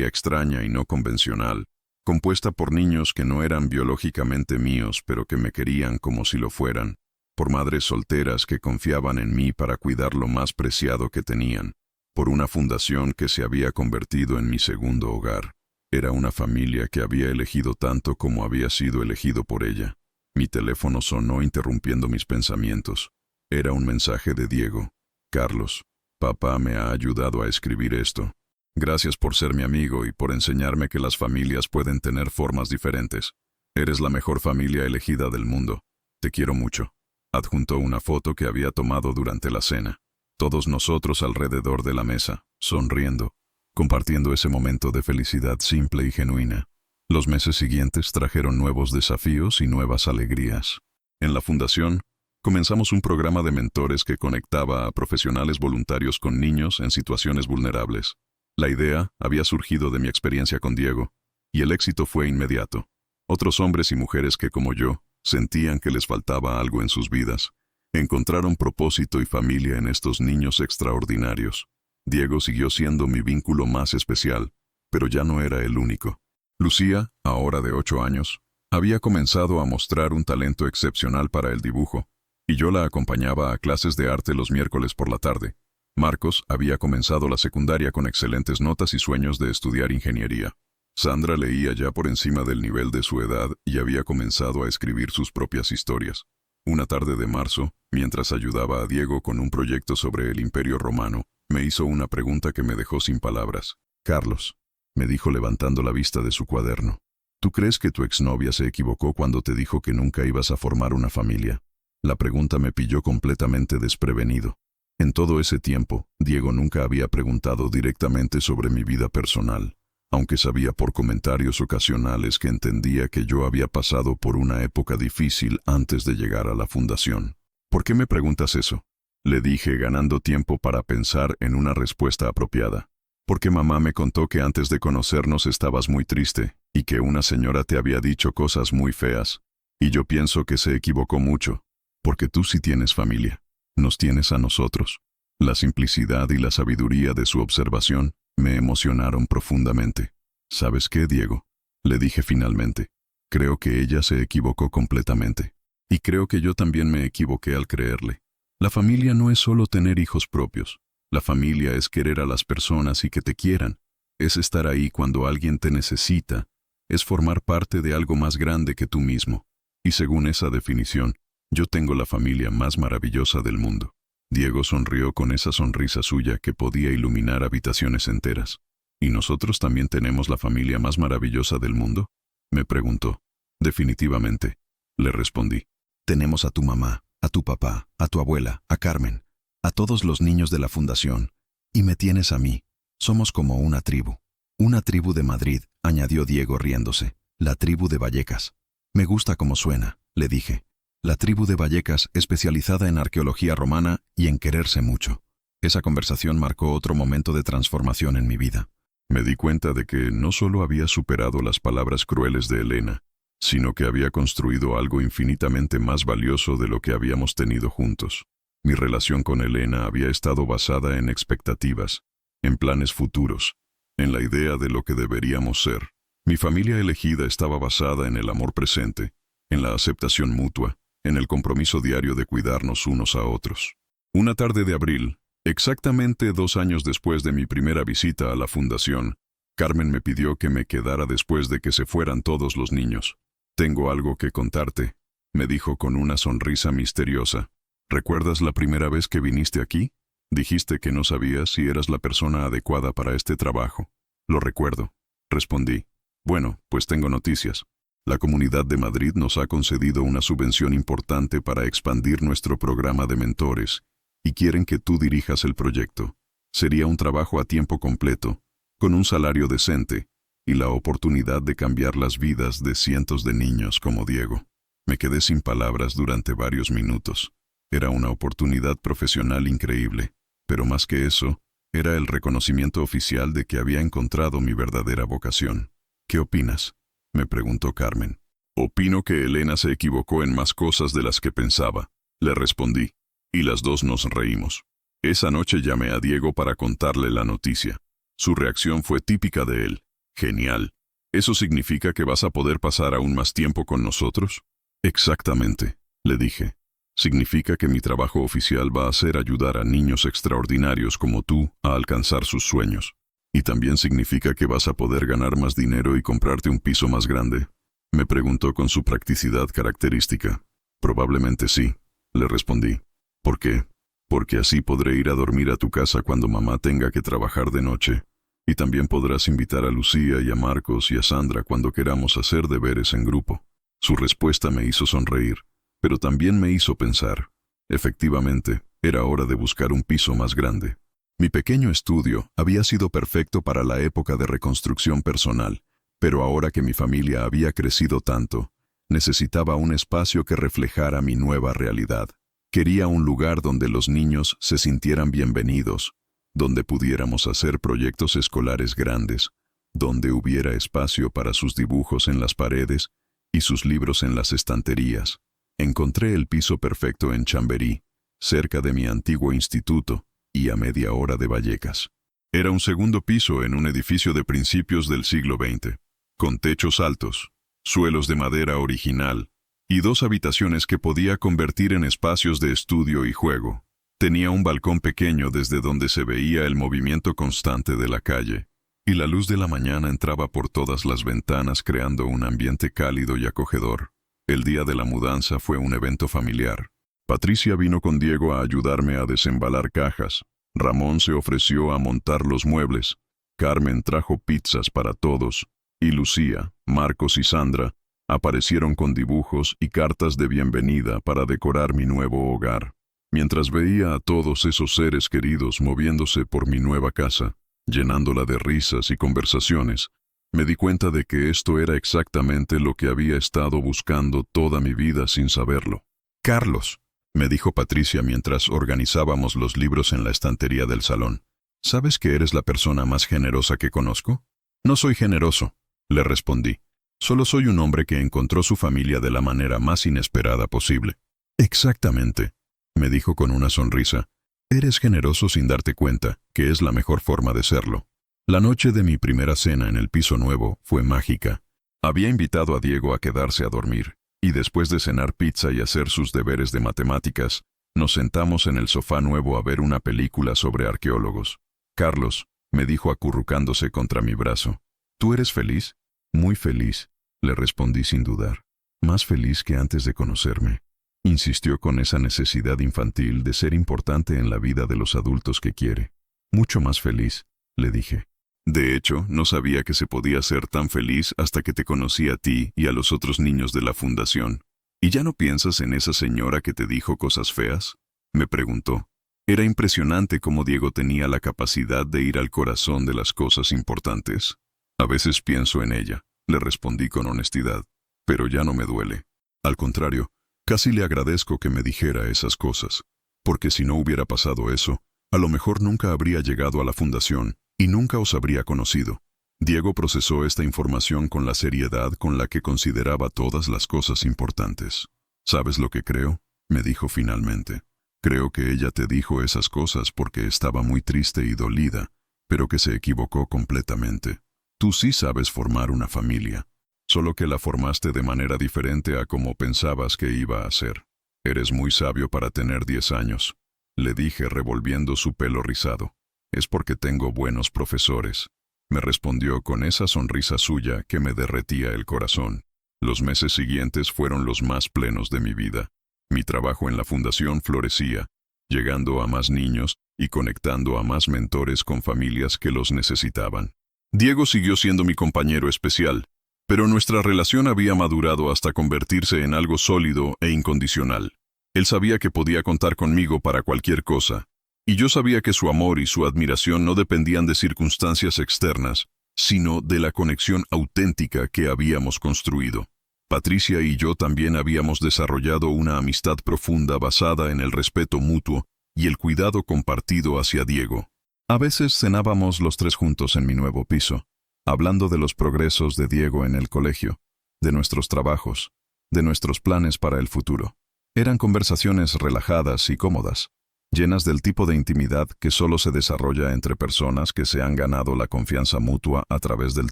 extraña y no convencional, compuesta por niños que no eran biológicamente míos, pero que me querían como si lo fueran, por madres solteras que confiaban en mí para cuidar lo más preciado que tenían, por una fundación que se había convertido en mi segundo hogar. Era una familia que había elegido tanto como había sido elegido por ella. Mi teléfono sonó interrumpiendo mis pensamientos. Era un mensaje de Diego. Carlos, papá me ha ayudado a escribir esto. Gracias por ser mi amigo y por enseñarme que las familias pueden tener formas diferentes. Eres la mejor familia elegida del mundo. Te quiero mucho. Adjuntó una foto que había tomado durante la cena. Todos nosotros alrededor de la mesa, sonriendo, compartiendo ese momento de felicidad simple y genuina. Los meses siguientes trajeron nuevos desafíos y nuevas alegrías. En la fundación, comenzamos un programa de mentores que conectaba a profesionales voluntarios con niños en situaciones vulnerables. La idea había surgido de mi experiencia con Diego, y el éxito fue inmediato. Otros hombres y mujeres que, como yo, sentían que les faltaba algo en sus vidas, encontraron propósito y familia en estos niños extraordinarios. Diego siguió siendo mi vínculo más especial, pero ya no era el único. Lucía, ahora de 8 años, había comenzado a mostrar un talento excepcional para el dibujo, y yo la acompañaba a clases de arte los miércoles por la tarde. Marcos había comenzado la secundaria con excelentes notas y sueños de estudiar ingeniería. Sandra leía ya por encima del nivel de su edad y había comenzado a escribir sus propias historias. Una tarde de marzo, mientras ayudaba a Diego con un proyecto sobre el Imperio Romano, me hizo una pregunta que me dejó sin palabras. Carlos, me dijo levantando la vista de su cuaderno, ¿tú crees que tu exnovia se equivocó cuando te dijo que nunca ibas a formar una familia? La pregunta me pilló completamente desprevenido. En todo ese tiempo, Diego nunca había preguntado directamente sobre mi vida personal, aunque sabía por comentarios ocasionales que entendía que yo había pasado por una época difícil antes de llegar a la fundación. ¿Por qué me preguntas eso? Le dije, ganando tiempo para pensar en una respuesta apropiada. Porque mamá me contó que antes de conocernos estabas muy triste, y que una señora te había dicho cosas muy feas. Y yo pienso que se equivocó mucho, porque tú sí tienes familia. Nos tienes a nosotros. La simplicidad y la sabiduría de su observación me emocionaron profundamente. ¿Sabes qué, Diego? Le dije finalmente. Creo que ella se equivocó completamente. Y creo que yo también me equivoqué al creerle. La familia no es solo tener hijos propios. La familia es querer a las personas y que te quieran. Es estar ahí cuando alguien te necesita. Es formar parte de algo más grande que tú mismo. Y según esa definición, yo tengo la familia más maravillosa del mundo. Diego sonrió con esa sonrisa suya que podía iluminar habitaciones enteras. ¿Y nosotros también tenemos la familia más maravillosa del mundo? Me preguntó. Definitivamente, le respondí. Tenemos a tu mamá, a tu papá, a tu abuela, a Carmen, a todos los niños de la fundación. Y me tienes a mí. Somos como una tribu. Una tribu de Madrid, añadió Diego riéndose. La tribu de Vallecas. Me gusta cómo suena, le dije. La tribu de Vallecas, especializada en arqueología romana y en quererse mucho. Esa conversación marcó otro momento de transformación en mi vida. Me di cuenta de que no solo había superado las palabras crueles de Elena, sino que había construido algo infinitamente más valioso de lo que habíamos tenido juntos. Mi relación con Elena había estado basada en expectativas, en planes futuros, en la idea de lo que deberíamos ser. Mi familia elegida estaba basada en el amor presente, en la aceptación mutua, en el compromiso diario de cuidarnos unos a otros. Una tarde de abril, exactamente 2 años después de mi primera visita a la fundación, Carmen me pidió que me quedara después de que se fueran todos los niños. Tengo algo que contarte, me dijo con una sonrisa misteriosa. ¿Recuerdas la primera vez que viniste aquí? Dijiste que no sabías si eras la persona adecuada para este trabajo. Lo recuerdo, respondí. Bueno, pues tengo noticias. La Comunidad de Madrid nos ha concedido una subvención importante para expandir nuestro programa de mentores y quieren que tú dirijas el proyecto. Sería un trabajo a tiempo completo, con un salario decente y la oportunidad de cambiar las vidas de cientos de niños como Diego. Me quedé sin palabras durante varios minutos. Era una oportunidad profesional increíble, pero más que eso, era el reconocimiento oficial de que había encontrado mi verdadera vocación. ¿Qué opinas?, me preguntó Carmen. Opino que Elena se equivocó en más cosas de las que pensaba, le respondí, y las dos nos reímos. Esa noche llamé a Diego para contarle la noticia. Su reacción fue típica de él. Genial. ¿Eso significa que vas a poder pasar aún más tiempo con nosotros? Exactamente, le dije. Significa que mi trabajo oficial va a ser ayudar a niños extraordinarios como tú a alcanzar sus sueños. ¿Y también significa que vas a poder ganar más dinero y comprarte un piso más grande?, me preguntó con su practicidad característica. Probablemente sí, le respondí. ¿Por qué? Porque así podré ir a dormir a tu casa cuando mamá tenga que trabajar de noche. Y también podrás invitar a Lucía y a Marcos y a Sandra cuando queramos hacer deberes en grupo. Su respuesta me hizo sonreír, pero también me hizo pensar. Efectivamente, era hora de buscar un piso más grande. Mi pequeño estudio había sido perfecto para la época de reconstrucción personal, pero ahora que mi familia había crecido tanto, necesitaba un espacio que reflejara mi nueva realidad. Quería un lugar donde los niños se sintieran bienvenidos, donde pudiéramos hacer proyectos escolares grandes, donde hubiera espacio para sus dibujos en las paredes y sus libros en las estanterías. Encontré el piso perfecto en Chamberí, cerca de mi antiguo instituto y a media hora de Vallecas. Era un segundo piso en un edificio de principios del siglo XX, con techos altos, suelos de madera original y 2 habitaciones que podía convertir en espacios de estudio y juego. Tenía un balcón pequeño desde donde se veía el movimiento constante de la calle, y la luz de la mañana entraba por todas las ventanas creando un ambiente cálido y acogedor. El día de la mudanza fue un evento familiar. Patricia vino con Diego a ayudarme a desembalar cajas. Ramón se ofreció a montar los muebles. Carmen trajo pizzas para todos. Y Lucía, Marcos y Sandra aparecieron con dibujos y cartas de bienvenida para decorar mi nuevo hogar. Mientras veía a todos esos seres queridos moviéndose por mi nueva casa, llenándola de risas y conversaciones, me di cuenta de que esto era exactamente lo que había estado buscando toda mi vida sin saberlo. Carlos, me dijo Patricia mientras organizábamos los libros en la estantería del salón, ¿sabes que eres la persona más generosa que conozco? No soy generoso, le respondí. Solo soy un hombre que encontró su familia de la manera más inesperada posible. Exactamente, me dijo con una sonrisa. Eres generoso sin darte cuenta, que es la mejor forma de serlo. La noche de mi primera cena en el piso nuevo fue mágica. Había invitado a Diego a quedarse a dormir, y después de cenar pizza y hacer sus deberes de matemáticas, nos sentamos en el sofá nuevo a ver una película sobre arqueólogos. Carlos, me dijo acurrucándose contra mi brazo. ¿Tú eres feliz? Muy feliz, le respondí sin dudar. Más feliz que antes de conocerme. Insistió con esa necesidad infantil de ser importante en la vida de los adultos que quiere. Mucho más feliz, le dije. De hecho, no sabía que se podía ser tan feliz hasta que te conocí a ti y a los otros niños de la fundación. ¿Y ya no piensas en esa señora que te dijo cosas feas?, me preguntó. Era impresionante cómo Diego tenía la capacidad de ir al corazón de las cosas importantes. A veces pienso en ella, le respondí con honestidad, pero ya no me duele. Al contrario, casi le agradezco que me dijera esas cosas, porque si no hubiera pasado eso, a lo mejor nunca habría llegado a la fundación y nunca os habría conocido. Diego procesó esta información con la seriedad con la que consideraba todas las cosas importantes. ¿Sabes lo que creo?, me dijo finalmente. Creo que ella te dijo esas cosas porque estaba muy triste y dolida, pero que se equivocó completamente. Tú sí sabes formar una familia, solo que la formaste de manera diferente a como pensabas que iba a ser. Eres muy sabio para tener 10 años, le dije revolviendo su pelo rizado. Es porque tengo buenos profesores, me respondió con esa sonrisa suya que me derretía el corazón. Los meses siguientes fueron los más plenos de mi vida. Mi trabajo en la fundación florecía, llegando a más niños y conectando a más mentores con familias que los necesitaban. Diego siguió siendo mi compañero especial, pero nuestra relación había madurado hasta convertirse en algo sólido e incondicional. Él sabía que podía contar conmigo para cualquier cosa, y yo sabía que su amor y su admiración no dependían de circunstancias externas, sino de la conexión auténtica que habíamos construido. Patricia y yo también habíamos desarrollado una amistad profunda basada en el respeto mutuo y el cuidado compartido hacia Diego. A veces cenábamos los tres juntos en mi nuevo piso, hablando de los progresos de Diego en el colegio, de nuestros trabajos, de nuestros planes para el futuro. Eran conversaciones relajadas y cómodas, llenas del tipo de intimidad que solo se desarrolla entre personas que se han ganado la confianza mutua a través del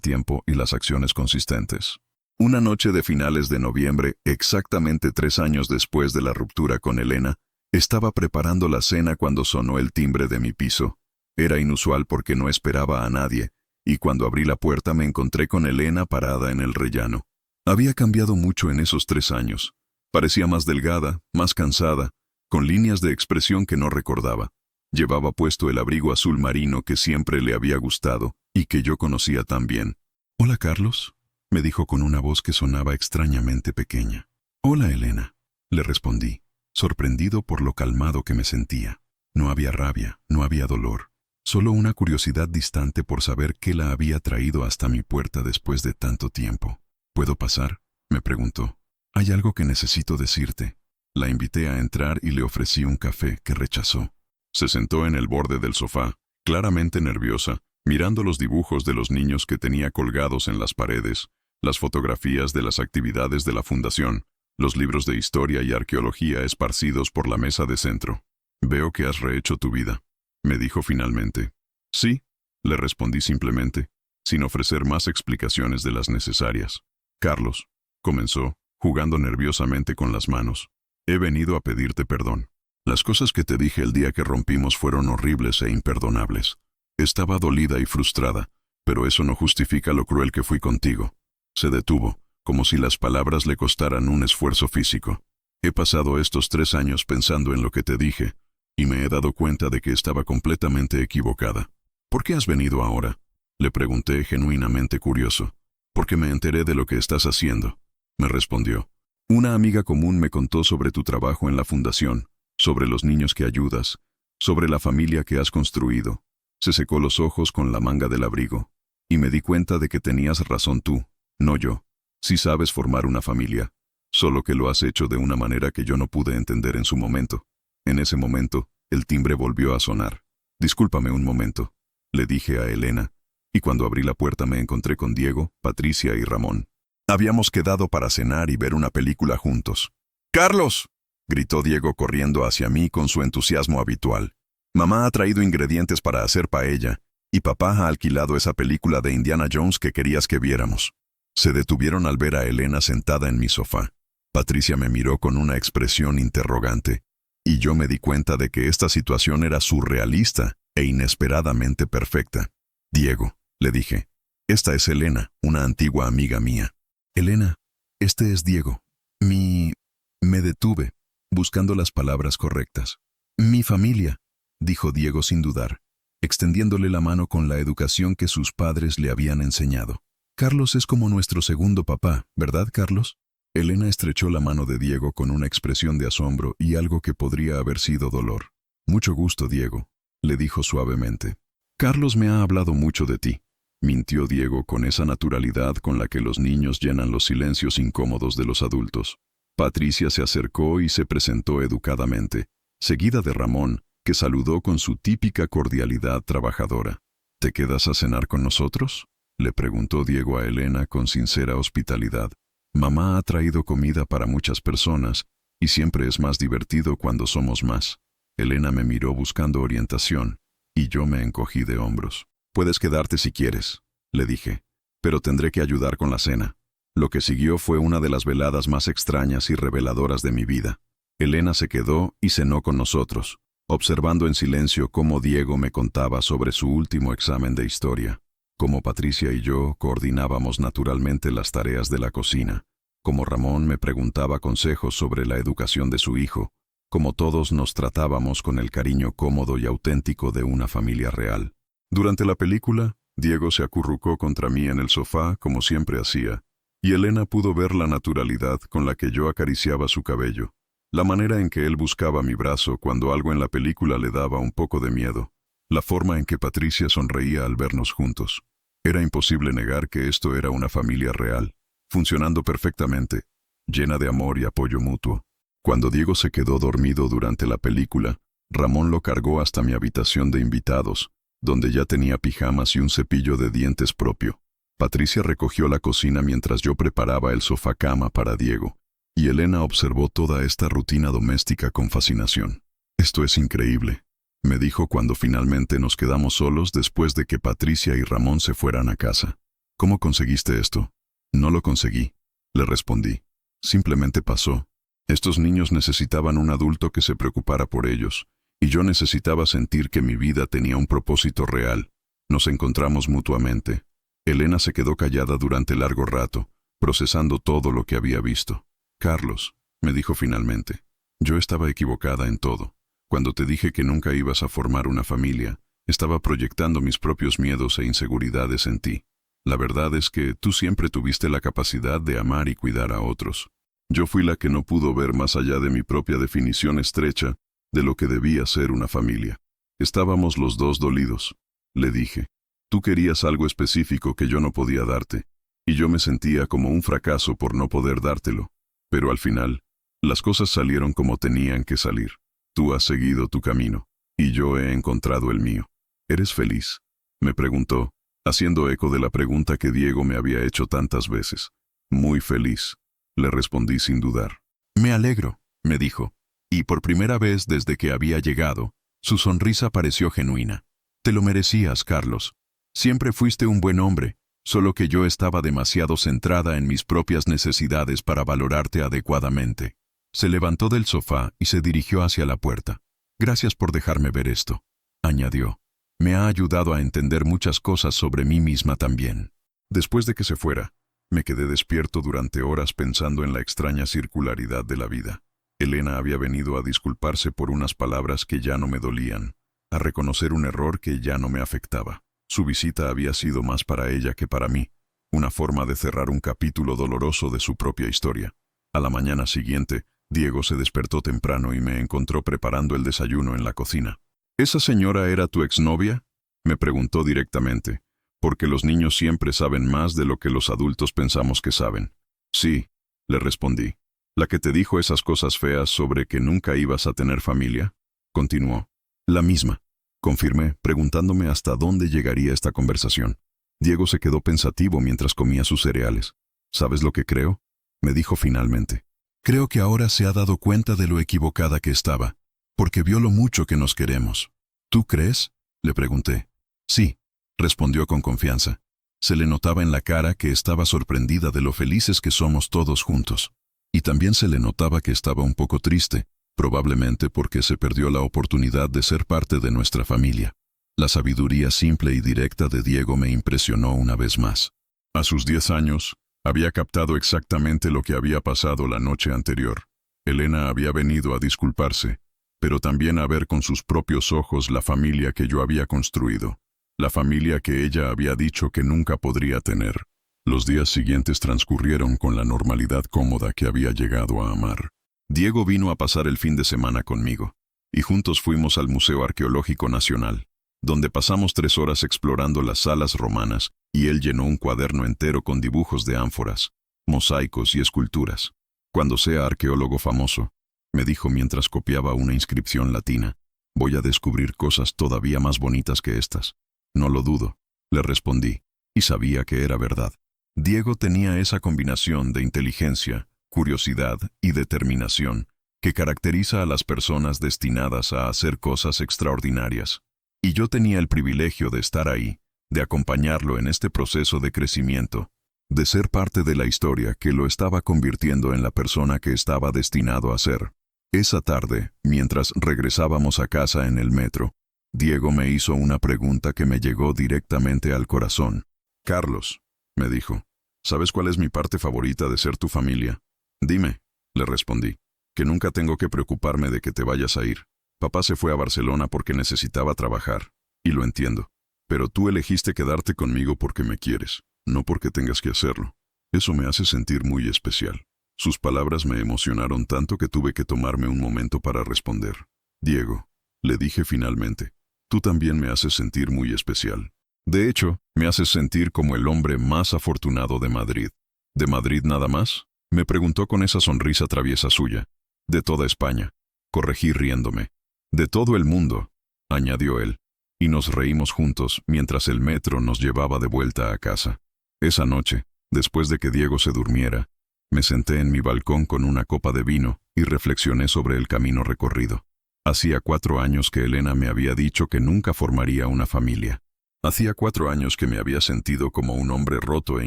tiempo y las acciones consistentes. Una noche de finales de noviembre, exactamente 3 años después de la ruptura con Elena, estaba preparando la cena cuando sonó el timbre de mi piso. Era inusual porque no esperaba a nadie, y cuando abrí la puerta me encontré con Elena parada en el rellano. Había cambiado mucho en esos 3 años. Parecía más delgada, más cansada, con líneas de expresión que no recordaba. Llevaba puesto el abrigo azul marino que siempre le había gustado y que yo conocía tan bien. «Hola, Carlos», me dijo con una voz que sonaba extrañamente pequeña. «Hola, Elena», le respondí, sorprendido por lo calmado que me sentía. No había rabia, no había dolor, solo una curiosidad distante por saber qué la había traído hasta mi puerta después de tanto tiempo. «¿Puedo pasar?», me preguntó. «Hay algo que necesito decirte». La invité a entrar y le ofrecí un café que rechazó. Se sentó en el borde del sofá, claramente nerviosa, mirando los dibujos de los niños que tenía colgados en las paredes, las fotografías de las actividades de la fundación, los libros de historia y arqueología esparcidos por la mesa de centro. «Veo que has rehecho tu vida», me dijo finalmente. «Sí», le respondí simplemente, sin ofrecer más explicaciones de las necesarias. «Carlos», comenzó, jugando nerviosamente con las manos, «he venido a pedirte perdón. Las cosas que te dije el día que rompimos fueron horribles e imperdonables. Estaba dolida y frustrada, pero eso no justifica lo cruel que fui contigo». Se detuvo, como si las palabras le costaran un esfuerzo físico. «He pasado estos 3 años pensando en lo que te dije, y me he dado cuenta de que estaba completamente equivocada». «¿Por qué has venido ahora?», le pregunté genuinamente curioso. «Porque me enteré de lo que estás haciendo», me respondió. «Una amiga común me contó sobre tu trabajo en la fundación, sobre los niños que ayudas, sobre la familia que has construido». Se secó los ojos con la manga del abrigo, y me di cuenta de que tenías razón tú, no yo. Sí sabes formar una familia, solo que lo has hecho de una manera que yo no pude entender en su momento. En ese momento, el timbre volvió a sonar. «Discúlpame un momento», le dije a Elena, y cuando abrí la puerta me encontré con Diego, Patricia y Ramón. Habíamos quedado para cenar y ver una película juntos. «¡Carlos!», gritó Diego corriendo hacia mí con su entusiasmo habitual. «Mamá ha traído ingredientes para hacer paella, y papá ha alquilado esa película de Indiana Jones que querías que viéramos». Se detuvieron al ver a Elena sentada en mi sofá. Patricia me miró con una expresión interrogante, y yo me di cuenta de que esta situación era surrealista e inesperadamente perfecta. «Diego», le dije, «esta es Elena, una antigua amiga mía». «Elena, este es Diego. Me detuve, buscando las palabras correctas. «Mi familia», dijo Diego sin dudar, extendiéndole la mano con la educación que sus padres le habían enseñado. «Carlos es como nuestro segundo papá, ¿verdad, Carlos?». Elena estrechó la mano de Diego con una expresión de asombro y algo que podría haber sido dolor. «Mucho gusto, Diego», le dijo suavemente. «Carlos me ha hablado mucho de ti», mintió Diego con esa naturalidad con la que los niños llenan los silencios incómodos de los adultos. Patricia se acercó y se presentó educadamente, seguida de Ramón, que saludó con su típica cordialidad trabajadora. «¿Te quedas a cenar con nosotros?», le preguntó Diego a Elena con sincera hospitalidad. «Mamá ha traído comida para muchas personas, y siempre es más divertido cuando somos más». Elena me miró buscando orientación, y yo me encogí de hombros. «Puedes quedarte si quieres», le dije, «pero tendré que ayudar con la cena». Lo que siguió fue una de las veladas más extrañas y reveladoras de mi vida. Elena se quedó y cenó con nosotros, observando en silencio cómo Diego me contaba sobre su último examen de historia, cómo Patricia y yo coordinábamos naturalmente las tareas de la cocina, cómo Ramón me preguntaba consejos sobre la educación de su hijo, cómo todos nos tratábamos con el cariño cómodo y auténtico de una familia real. Durante la película, Diego se acurrucó contra mí en el sofá, como siempre hacía, y Elena pudo ver la naturalidad con la que yo acariciaba su cabello, la manera en que él buscaba mi brazo cuando algo en la película le daba un poco de miedo, la forma en que Patricia sonreía al vernos juntos. Era imposible negar que esto era una familia real, funcionando perfectamente, llena de amor y apoyo mutuo. Cuando Diego se quedó dormido durante la película, Ramón lo cargó hasta mi habitación de invitados, donde ya tenía pijamas y un cepillo de dientes propio. Patricia recogió la cocina mientras yo preparaba el sofá-cama para Diego, y Elena observó toda esta rutina doméstica con fascinación. «Esto es increíble», me dijo cuando finalmente nos quedamos solos después de que Patricia y Ramón se fueran a casa. «¿Cómo conseguiste esto?» «No lo conseguí», le respondí. «Simplemente pasó. Estos niños necesitaban un adulto que se preocupara por ellos, y yo necesitaba sentir que mi vida tenía un propósito real. Nos encontramos mutuamente». Elena se quedó callada durante largo rato, procesando todo lo que había visto. «Carlos», me dijo finalmente, «yo estaba equivocada en todo. Cuando te dije que nunca ibas a formar una familia, estaba proyectando mis propios miedos e inseguridades en ti. La verdad es que tú siempre tuviste la capacidad de amar y cuidar a otros. Yo fui la que no pudo ver más allá de mi propia definición estrecha de lo que debía ser una familia. Estábamos los dos dolidos», le dije. «Tú querías algo específico que yo no podía darte, y yo me sentía como un fracaso por no poder dártelo. Pero al final, las cosas salieron como tenían que salir. Tú has seguido tu camino, y yo he encontrado el mío. ¿Eres feliz?», me preguntó, haciendo eco de la pregunta que Diego me había hecho tantas veces. «Muy feliz», le respondí sin dudar. «Me alegro», me dijo, y por primera vez desde que había llegado, su sonrisa pareció genuina. «Te lo merecías, Carlos. Siempre fuiste un buen hombre, solo que yo estaba demasiado centrada en mis propias necesidades para valorarte adecuadamente». Se levantó del sofá y se dirigió hacia la puerta. «Gracias por dejarme ver esto», añadió. «Me ha ayudado a entender muchas cosas sobre mí misma también». Después de que se fuera, me quedé despierto durante horas pensando en la extraña circularidad de la vida. Elena había venido a disculparse por unas palabras que ya no me dolían, a reconocer un error que ya no me afectaba. Su visita había sido más para ella que para mí, una forma de cerrar un capítulo doloroso de su propia historia. A la mañana siguiente, Diego se despertó temprano y me encontró preparando el desayuno en la cocina. «¿Esa señora era tu exnovia?», me preguntó directamente, porque los niños siempre saben más de lo que los adultos pensamos que saben. «Sí», le respondí. «¿La que te dijo esas cosas feas sobre que nunca ibas a tener familia?», continuó. «La misma», confirmé, preguntándome hasta dónde llegaría esta conversación. Diego se quedó pensativo mientras comía sus cereales. «¿Sabes lo que creo?», me dijo finalmente. «Creo que ahora se ha dado cuenta de lo equivocada que estaba, porque vio lo mucho que nos queremos». «¿Tú crees?», le pregunté. «Sí», respondió con confianza. Se le notaba en la cara que estaba sorprendida de lo felices que somos todos juntos. Y también se le notaba que estaba un poco triste, probablemente porque se perdió la oportunidad de ser parte de nuestra familia. La sabiduría simple y directa de Diego me impresionó una vez más. A sus 10 años, había captado exactamente lo que había pasado la noche anterior. Elena había venido a disculparse, pero también a ver con sus propios ojos la familia que yo había construido, la familia que ella había dicho que nunca podría tener. Los días siguientes transcurrieron con la normalidad cómoda que había llegado a amar. Diego vino a pasar el fin de semana conmigo, y juntos fuimos al Museo Arqueológico Nacional, donde pasamos 3 horas explorando las salas romanas, y él llenó un cuaderno entero con dibujos de ánforas, mosaicos y esculturas. «Cuando sea arqueólogo famoso», me dijo mientras copiaba una inscripción latina, «voy a descubrir cosas todavía más bonitas que estas». «No lo dudo», le respondí, y sabía que era verdad. Diego tenía esa combinación de inteligencia, curiosidad y determinación que caracteriza a las personas destinadas a hacer cosas extraordinarias. Y yo tenía el privilegio de estar ahí, de acompañarlo en este proceso de crecimiento, de ser parte de la historia que lo estaba convirtiendo en la persona que estaba destinado a ser. Esa tarde, mientras regresábamos a casa en el metro, Diego me hizo una pregunta que me llegó directamente al corazón. «Carlos», me dijo, «¿sabes cuál es mi parte favorita de ser tu familia?». «Dime», le respondí, «que nunca tengo que preocuparme de que te vayas a ir. Papá se fue a Barcelona porque necesitaba trabajar, y lo entiendo. Pero tú elegiste quedarte conmigo porque me quieres, no porque tengas que hacerlo. Eso me hace sentir muy especial». Sus palabras me emocionaron tanto que tuve que tomarme un momento para responder. «Diego», le dije finalmente, «tú también me haces sentir muy especial. De hecho, me haces sentir como el hombre más afortunado de Madrid». ¿De Madrid nada más? Me preguntó con esa sonrisa traviesa suya. De toda España. Corregí riéndome. De todo el mundo, añadió él, y nos reímos juntos mientras el metro nos llevaba de vuelta a casa. Esa noche, después de que Diego se durmiera, me senté en mi balcón con una copa de vino y reflexioné sobre el camino recorrido. Hacía 4 años que Elena me había dicho que nunca formaría una familia. Hacía 4 años que me había sentido como un hombre roto e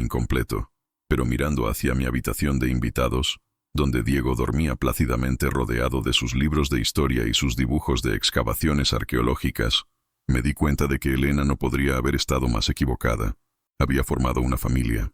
incompleto, pero mirando hacia mi habitación de invitados, donde Diego dormía plácidamente rodeado de sus libros de historia y sus dibujos de excavaciones arqueológicas, me di cuenta de que Elena no podría haber estado más equivocada. Había formado una familia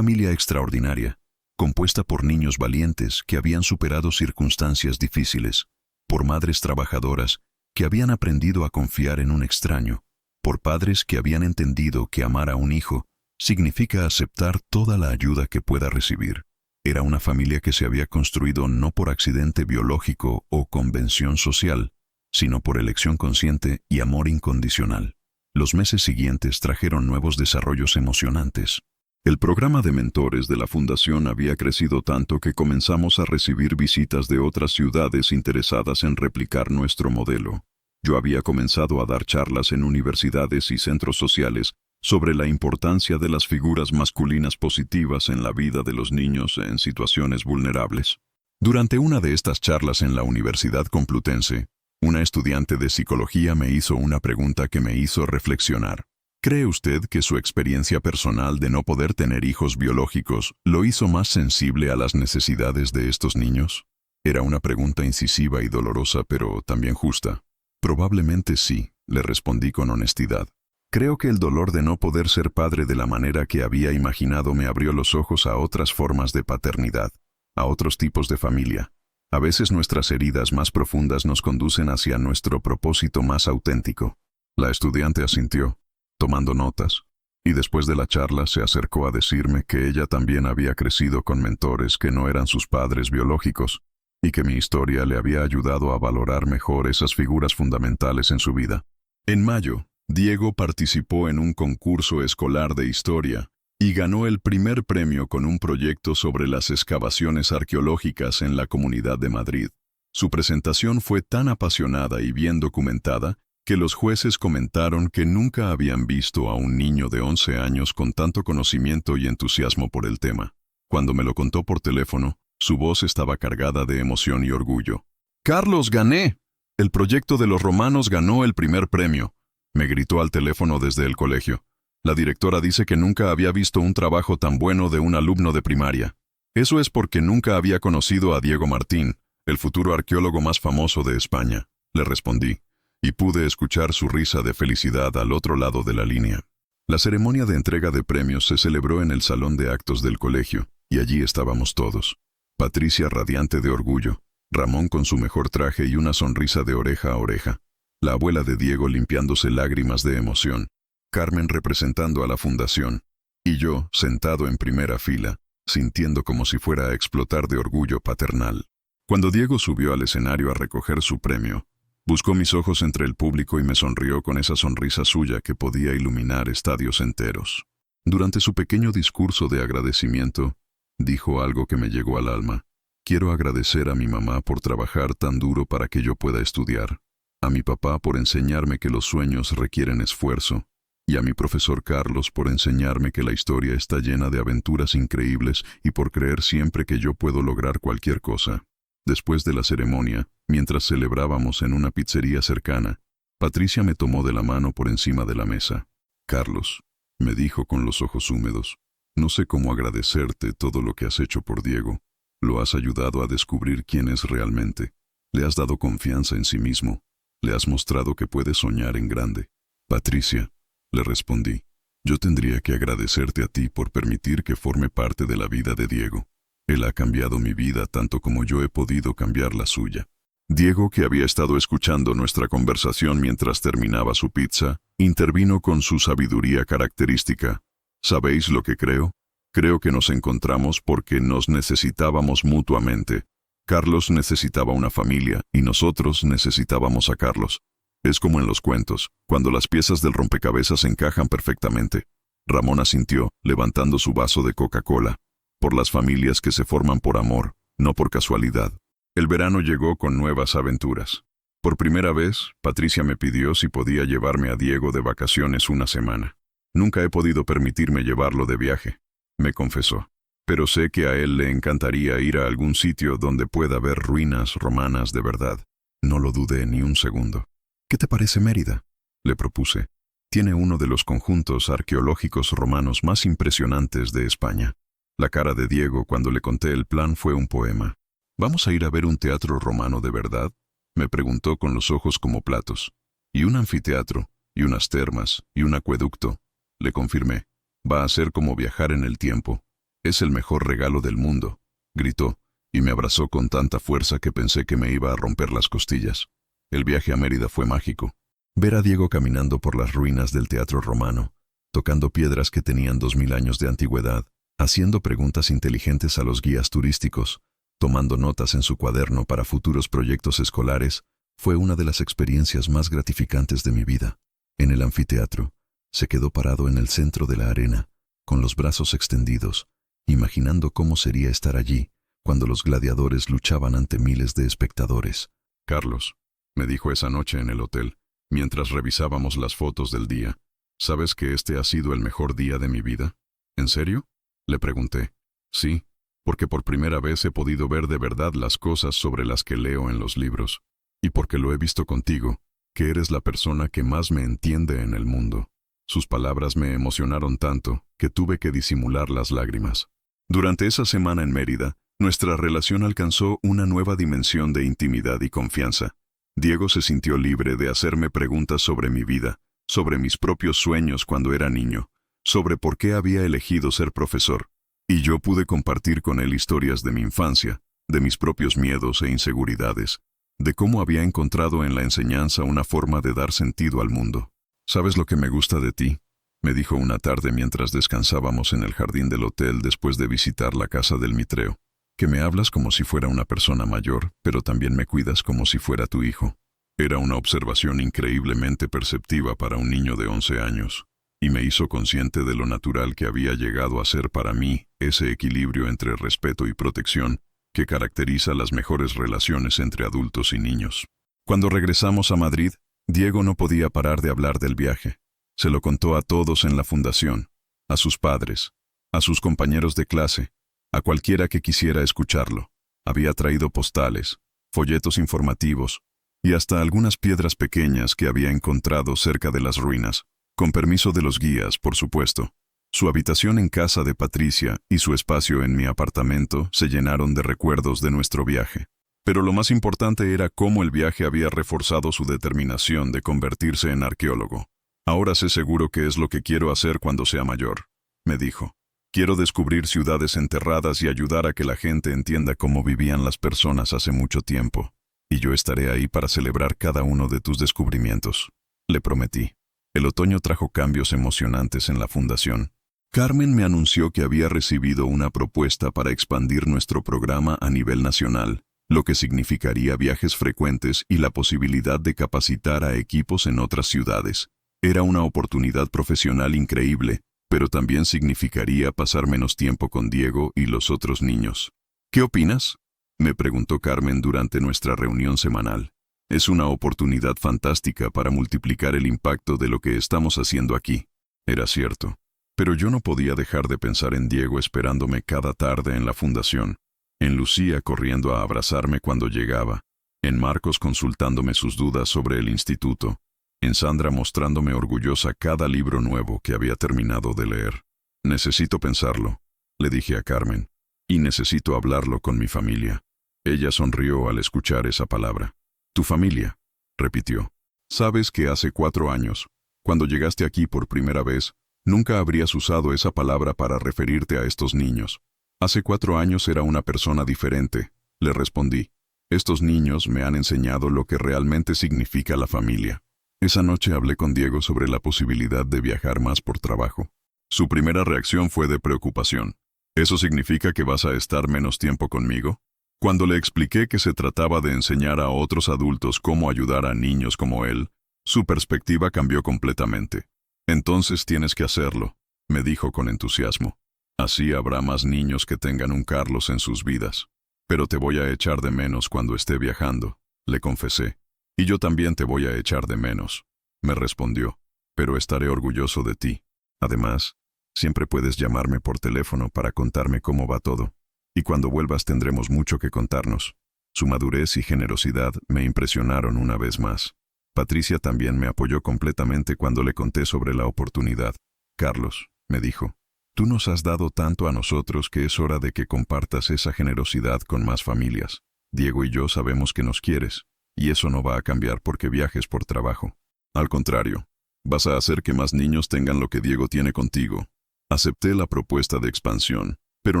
extraordinaria, compuesta por niños valientes que habían superado circunstancias difíciles, por madres trabajadoras que habían aprendido a confiar en un extraño, por padres que habían entendido que amar a un hijo significa aceptar toda la ayuda que pueda recibir. Era una familia que se había construido no por accidente biológico o convención social, sino por elección consciente y amor incondicional. Los meses siguientes trajeron nuevos desarrollos emocionantes. El programa de mentores de la Fundación había crecido tanto que comenzamos a recibir visitas de otras ciudades interesadas en replicar nuestro modelo. Yo había comenzado a dar charlas en universidades y centros sociales sobre la importancia de las figuras masculinas positivas en la vida de los niños en situaciones vulnerables. Durante una de estas charlas en la Universidad Complutense, una estudiante de psicología me hizo una pregunta que me hizo reflexionar. ¿Cree usted que su experiencia personal de no poder tener hijos biológicos lo hizo más sensible a las necesidades de estos niños? Era una pregunta incisiva y dolorosa, pero también justa. Probablemente sí, le respondí con honestidad. Creo que el dolor de no poder ser padre de la manera que había imaginado me abrió los ojos a otras formas de paternidad, a otros tipos de familia. A veces nuestras heridas más profundas nos conducen hacia nuestro propósito más auténtico. La estudiante asintió, tomando notas, y después de la charla se acercó a decirme que ella también había crecido con mentores que no eran sus padres biológicos, y que mi historia le había ayudado a valorar mejor esas figuras fundamentales en su vida. En mayo, Diego participó en un concurso escolar de historia y ganó el primer premio con un proyecto sobre las excavaciones arqueológicas en la Comunidad de Madrid. Su presentación fue tan apasionada y bien documentada que los jueces comentaron que nunca habían visto a un niño de 11 años con tanto conocimiento y entusiasmo por el tema. Cuando me lo contó por teléfono, su voz estaba cargada de emoción y orgullo. «¡Carlos, gané! El proyecto de los romanos ganó el primer premio», me gritó al teléfono desde el colegio. La directora dice que nunca había visto un trabajo tan bueno de un alumno de primaria. Eso es porque nunca había conocido a Diego Martín, el futuro arqueólogo más famoso de España, le respondí, y pude escuchar su risa de felicidad al otro lado de la línea. La ceremonia de entrega de premios se celebró en el salón de actos del colegio, y allí estábamos todos. Patricia radiante de orgullo, Ramón con su mejor traje y una sonrisa de oreja a oreja, la abuela de Diego limpiándose lágrimas de emoción, Carmen representando a la fundación, y yo sentado en primera fila, sintiendo como si fuera a explotar de orgullo paternal. Cuando Diego subió al escenario a recoger su premio, buscó mis ojos entre el público y me sonrió con esa sonrisa suya que podía iluminar estadios enteros. Durante su pequeño discurso de agradecimiento, dijo algo que me llegó al alma. Quiero agradecer a mi mamá por trabajar tan duro para que yo pueda estudiar, a mi papá por enseñarme que los sueños requieren esfuerzo, y a mi profesor Carlos por enseñarme que la historia está llena de aventuras increíbles y por creer siempre que yo puedo lograr cualquier cosa. Después de la ceremonia, mientras celebrábamos en una pizzería cercana, Patricia me tomó de la mano por encima de la mesa. «Carlos», me dijo con los ojos húmedos, «no sé cómo agradecerte todo lo que has hecho por Diego. Lo has ayudado a descubrir quién es realmente. Le has dado confianza en sí mismo. Le has mostrado que puede soñar en grande». «Patricia», le respondí, «yo tendría que agradecerte a ti por permitir que forme parte de la vida de Diego. Él ha cambiado mi vida tanto como yo he podido cambiar la suya». Diego, que había estado escuchando nuestra conversación mientras terminaba su pizza, intervino con su sabiduría característica. «¿Sabéis lo que creo? Creo que nos encontramos porque nos necesitábamos mutuamente. Carlos necesitaba una familia y nosotros necesitábamos a Carlos. Es como en los cuentos, cuando las piezas del rompecabezas encajan perfectamente». Ramón asintió, levantando su vaso de Coca-Cola. por las familias que se forman por amor, no por casualidad. El verano llegó con nuevas aventuras. Por primera vez, Patricia me pidió si podía llevarme a Diego de vacaciones una semana. Nunca he podido permitirme llevarlo de viaje, me confesó. Pero sé que a él le encantaría ir a algún sitio donde pueda ver ruinas romanas de verdad. No lo dudé ni un segundo. ¿Qué te parece Mérida?, le propuse. Tiene uno de los conjuntos arqueológicos romanos más impresionantes de España. La cara de Diego cuando le conté el plan fue un poema. ¿Vamos a ir a ver un teatro romano de verdad?, me preguntó con los ojos como platos. Y un anfiteatro, y unas termas, y un acueducto. Le confirmé. Va a ser como viajar en el tiempo. Es el mejor regalo del mundo, gritó, y me abrazó con tanta fuerza que pensé que me iba a romper las costillas. El viaje a Mérida fue mágico. Ver a Diego caminando por las ruinas del teatro romano, tocando piedras que tenían 2000 años de antigüedad, haciendo preguntas inteligentes a los guías turísticos, tomando notas en su cuaderno para futuros proyectos escolares, fue una de las experiencias más gratificantes de mi vida. En el anfiteatro, se quedó parado en el centro de la arena, con los brazos extendidos, imaginando cómo sería estar allí, cuando los gladiadores luchaban ante miles de espectadores. Carlos, me dijo esa noche en el hotel, mientras revisábamos las fotos del día, ¿sabes que este ha sido el mejor día de mi vida? ¿En serio?, le pregunté. Sí, porque por primera vez he podido ver de verdad las cosas sobre las que leo en los libros, y porque lo he visto contigo, que eres la persona que más me entiende en el mundo. Sus palabras me emocionaron tanto que tuve que disimular las lágrimas. Durante esa semana en Mérida, nuestra relación alcanzó una nueva dimensión de intimidad y confianza. Diego se sintió libre de hacerme preguntas sobre mi vida, sobre mis propios sueños cuando era niño, sobre por qué había elegido ser profesor, y yo pude compartir con él historias de mi infancia, de mis propios miedos e inseguridades, de cómo había encontrado en la enseñanza una forma de dar sentido al mundo. ¿Sabes lo que me gusta de ti?, me dijo una tarde mientras descansábamos en el jardín del hotel después de visitar la casa del Mitreo. Que me hablas como si fuera una persona mayor, pero también me cuidas como si fuera tu hijo. Era una observación increíblemente perceptiva para un niño de 11 años, y me hizo consciente de lo natural que había llegado a ser para mí ese equilibrio entre respeto y protección que caracteriza las mejores relaciones entre adultos y niños. Cuando regresamos a Madrid, Diego no podía parar de hablar del viaje. Se lo contó a todos en la fundación, a sus padres, a sus compañeros de clase, a cualquiera que quisiera escucharlo. Había traído postales, folletos informativos y hasta algunas piedras pequeñas que había encontrado cerca de las ruinas, con permiso de los guías, por supuesto. Su habitación en casa de Patricia y su espacio en mi apartamento se llenaron de recuerdos de nuestro viaje. Pero lo más importante era cómo el viaje había reforzado su determinación de convertirse en arqueólogo. Ahora sé seguro que es lo que quiero hacer cuando sea mayor, me dijo. Quiero descubrir ciudades enterradas y ayudar a que la gente entienda cómo vivían las personas hace mucho tiempo. Y yo estaré ahí para celebrar cada uno de tus descubrimientos, le prometí. El otoño trajo cambios emocionantes en la fundación. Carmen me anunció que había recibido una propuesta para expandir nuestro programa a nivel nacional, lo que significaría viajes frecuentes y la posibilidad de capacitar a equipos en otras ciudades. Era una oportunidad profesional increíble, pero también significaría pasar menos tiempo con Diego y los otros niños. ¿Qué opinas?, me preguntó Carmen durante nuestra reunión semanal. Es una oportunidad fantástica para multiplicar el impacto de lo que estamos haciendo aquí. Era cierto, pero yo no podía dejar de pensar en Diego esperándome cada tarde en la fundación, en Lucía corriendo a abrazarme cuando llegaba, en Marcos consultándome sus dudas sobre el instituto, en Sandra mostrándome orgullosa cada libro nuevo que había terminado de leer. Necesito pensarlo, le dije a Carmen, y necesito hablarlo con mi familia. Ella sonrió al escuchar esa palabra. Tu familia, repitió. Sabes que hace 4 años, cuando llegaste aquí por primera vez, nunca habrías usado esa palabra para referirte a estos niños. Hace 4 años era una persona diferente, le respondí. Estos niños me han enseñado lo que realmente significa la familia. Esa noche hablé con Diego sobre la posibilidad de viajar más por trabajo. Su primera reacción fue de preocupación. ¿Eso significa que vas a estar menos tiempo conmigo? Cuando le expliqué que se trataba de enseñar a otros adultos cómo ayudar a niños como él, su perspectiva cambió completamente. Entonces tienes que hacerlo, me dijo con entusiasmo. Así habrá más niños que tengan un Carlos en sus vidas. Pero te voy a echar de menos cuando esté viajando, le confesé. Y yo también te voy a echar de menos, me respondió. Pero estaré orgulloso de ti. Además, siempre puedes llamarme por teléfono para contarme cómo va todo. Y cuando vuelvas tendremos mucho que contarnos. Su madurez y generosidad me impresionaron una vez más. Patricia también me apoyó completamente cuando le conté sobre la oportunidad. Carlos, me dijo, tú nos has dado tanto a nosotros que es hora de que compartas esa generosidad con más familias. Diego y yo sabemos que nos quieres, y eso no va a cambiar porque viajes por trabajo. Al contrario, vas a hacer que más niños tengan lo que Diego tiene contigo. Acepté la propuesta de expansión, pero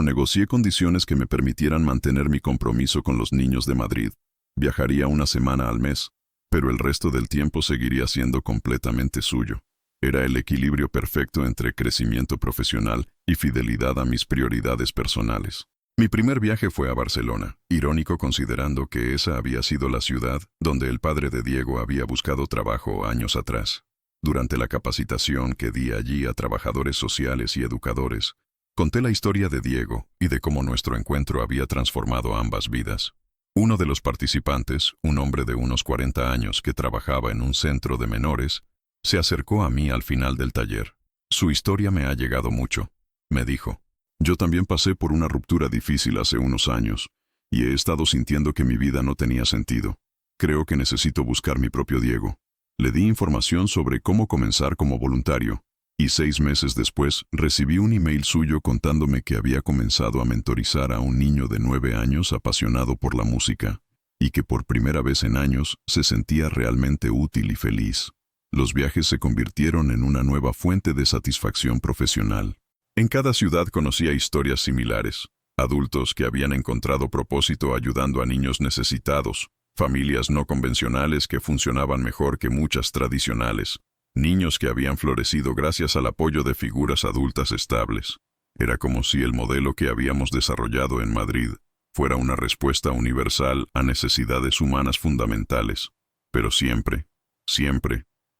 negocié condiciones que me permitieran mantener mi compromiso con los niños de Madrid. Viajaría una semana al mes, pero el resto del tiempo seguiría siendo completamente suyo. Era el equilibrio perfecto entre crecimiento profesional y fidelidad a mis prioridades personales. Mi primer viaje fue a Barcelona, irónico considerando que esa había sido la ciudad donde el padre de Diego había buscado trabajo años atrás. Durante la capacitación que di allí a trabajadores sociales y educadores, conté la historia de Diego y de cómo nuestro encuentro había transformado ambas vidas. Uno de los participantes, un hombre de unos 40 años que trabajaba en un centro de menores, se acercó a mí al final del taller. Su historia me ha llegado mucho, me dijo. Yo también pasé por una ruptura difícil hace unos años, y he estado sintiendo que mi vida no tenía sentido. Creo que necesito buscar mi propio Diego. Le di información sobre cómo comenzar como voluntario, y 6 meses después recibí un email suyo contándome que había comenzado a mentorizar a un niño de 9 años apasionado por la música, y que por primera vez en años se sentía realmente útil y feliz. Los viajes se convirtieron en una nueva fuente de satisfacción profesional. En cada ciudad conocía historias similares, adultos que habían encontrado propósito ayudando a niños necesitados, familias no convencionales que funcionaban mejor que muchas tradicionales, niños que habían florecido gracias al apoyo de figuras adultas estables. Era como si el modelo que habíamos desarrollado en Madrid fuera una respuesta universal a necesidades humanas fundamentales. Pero siempre,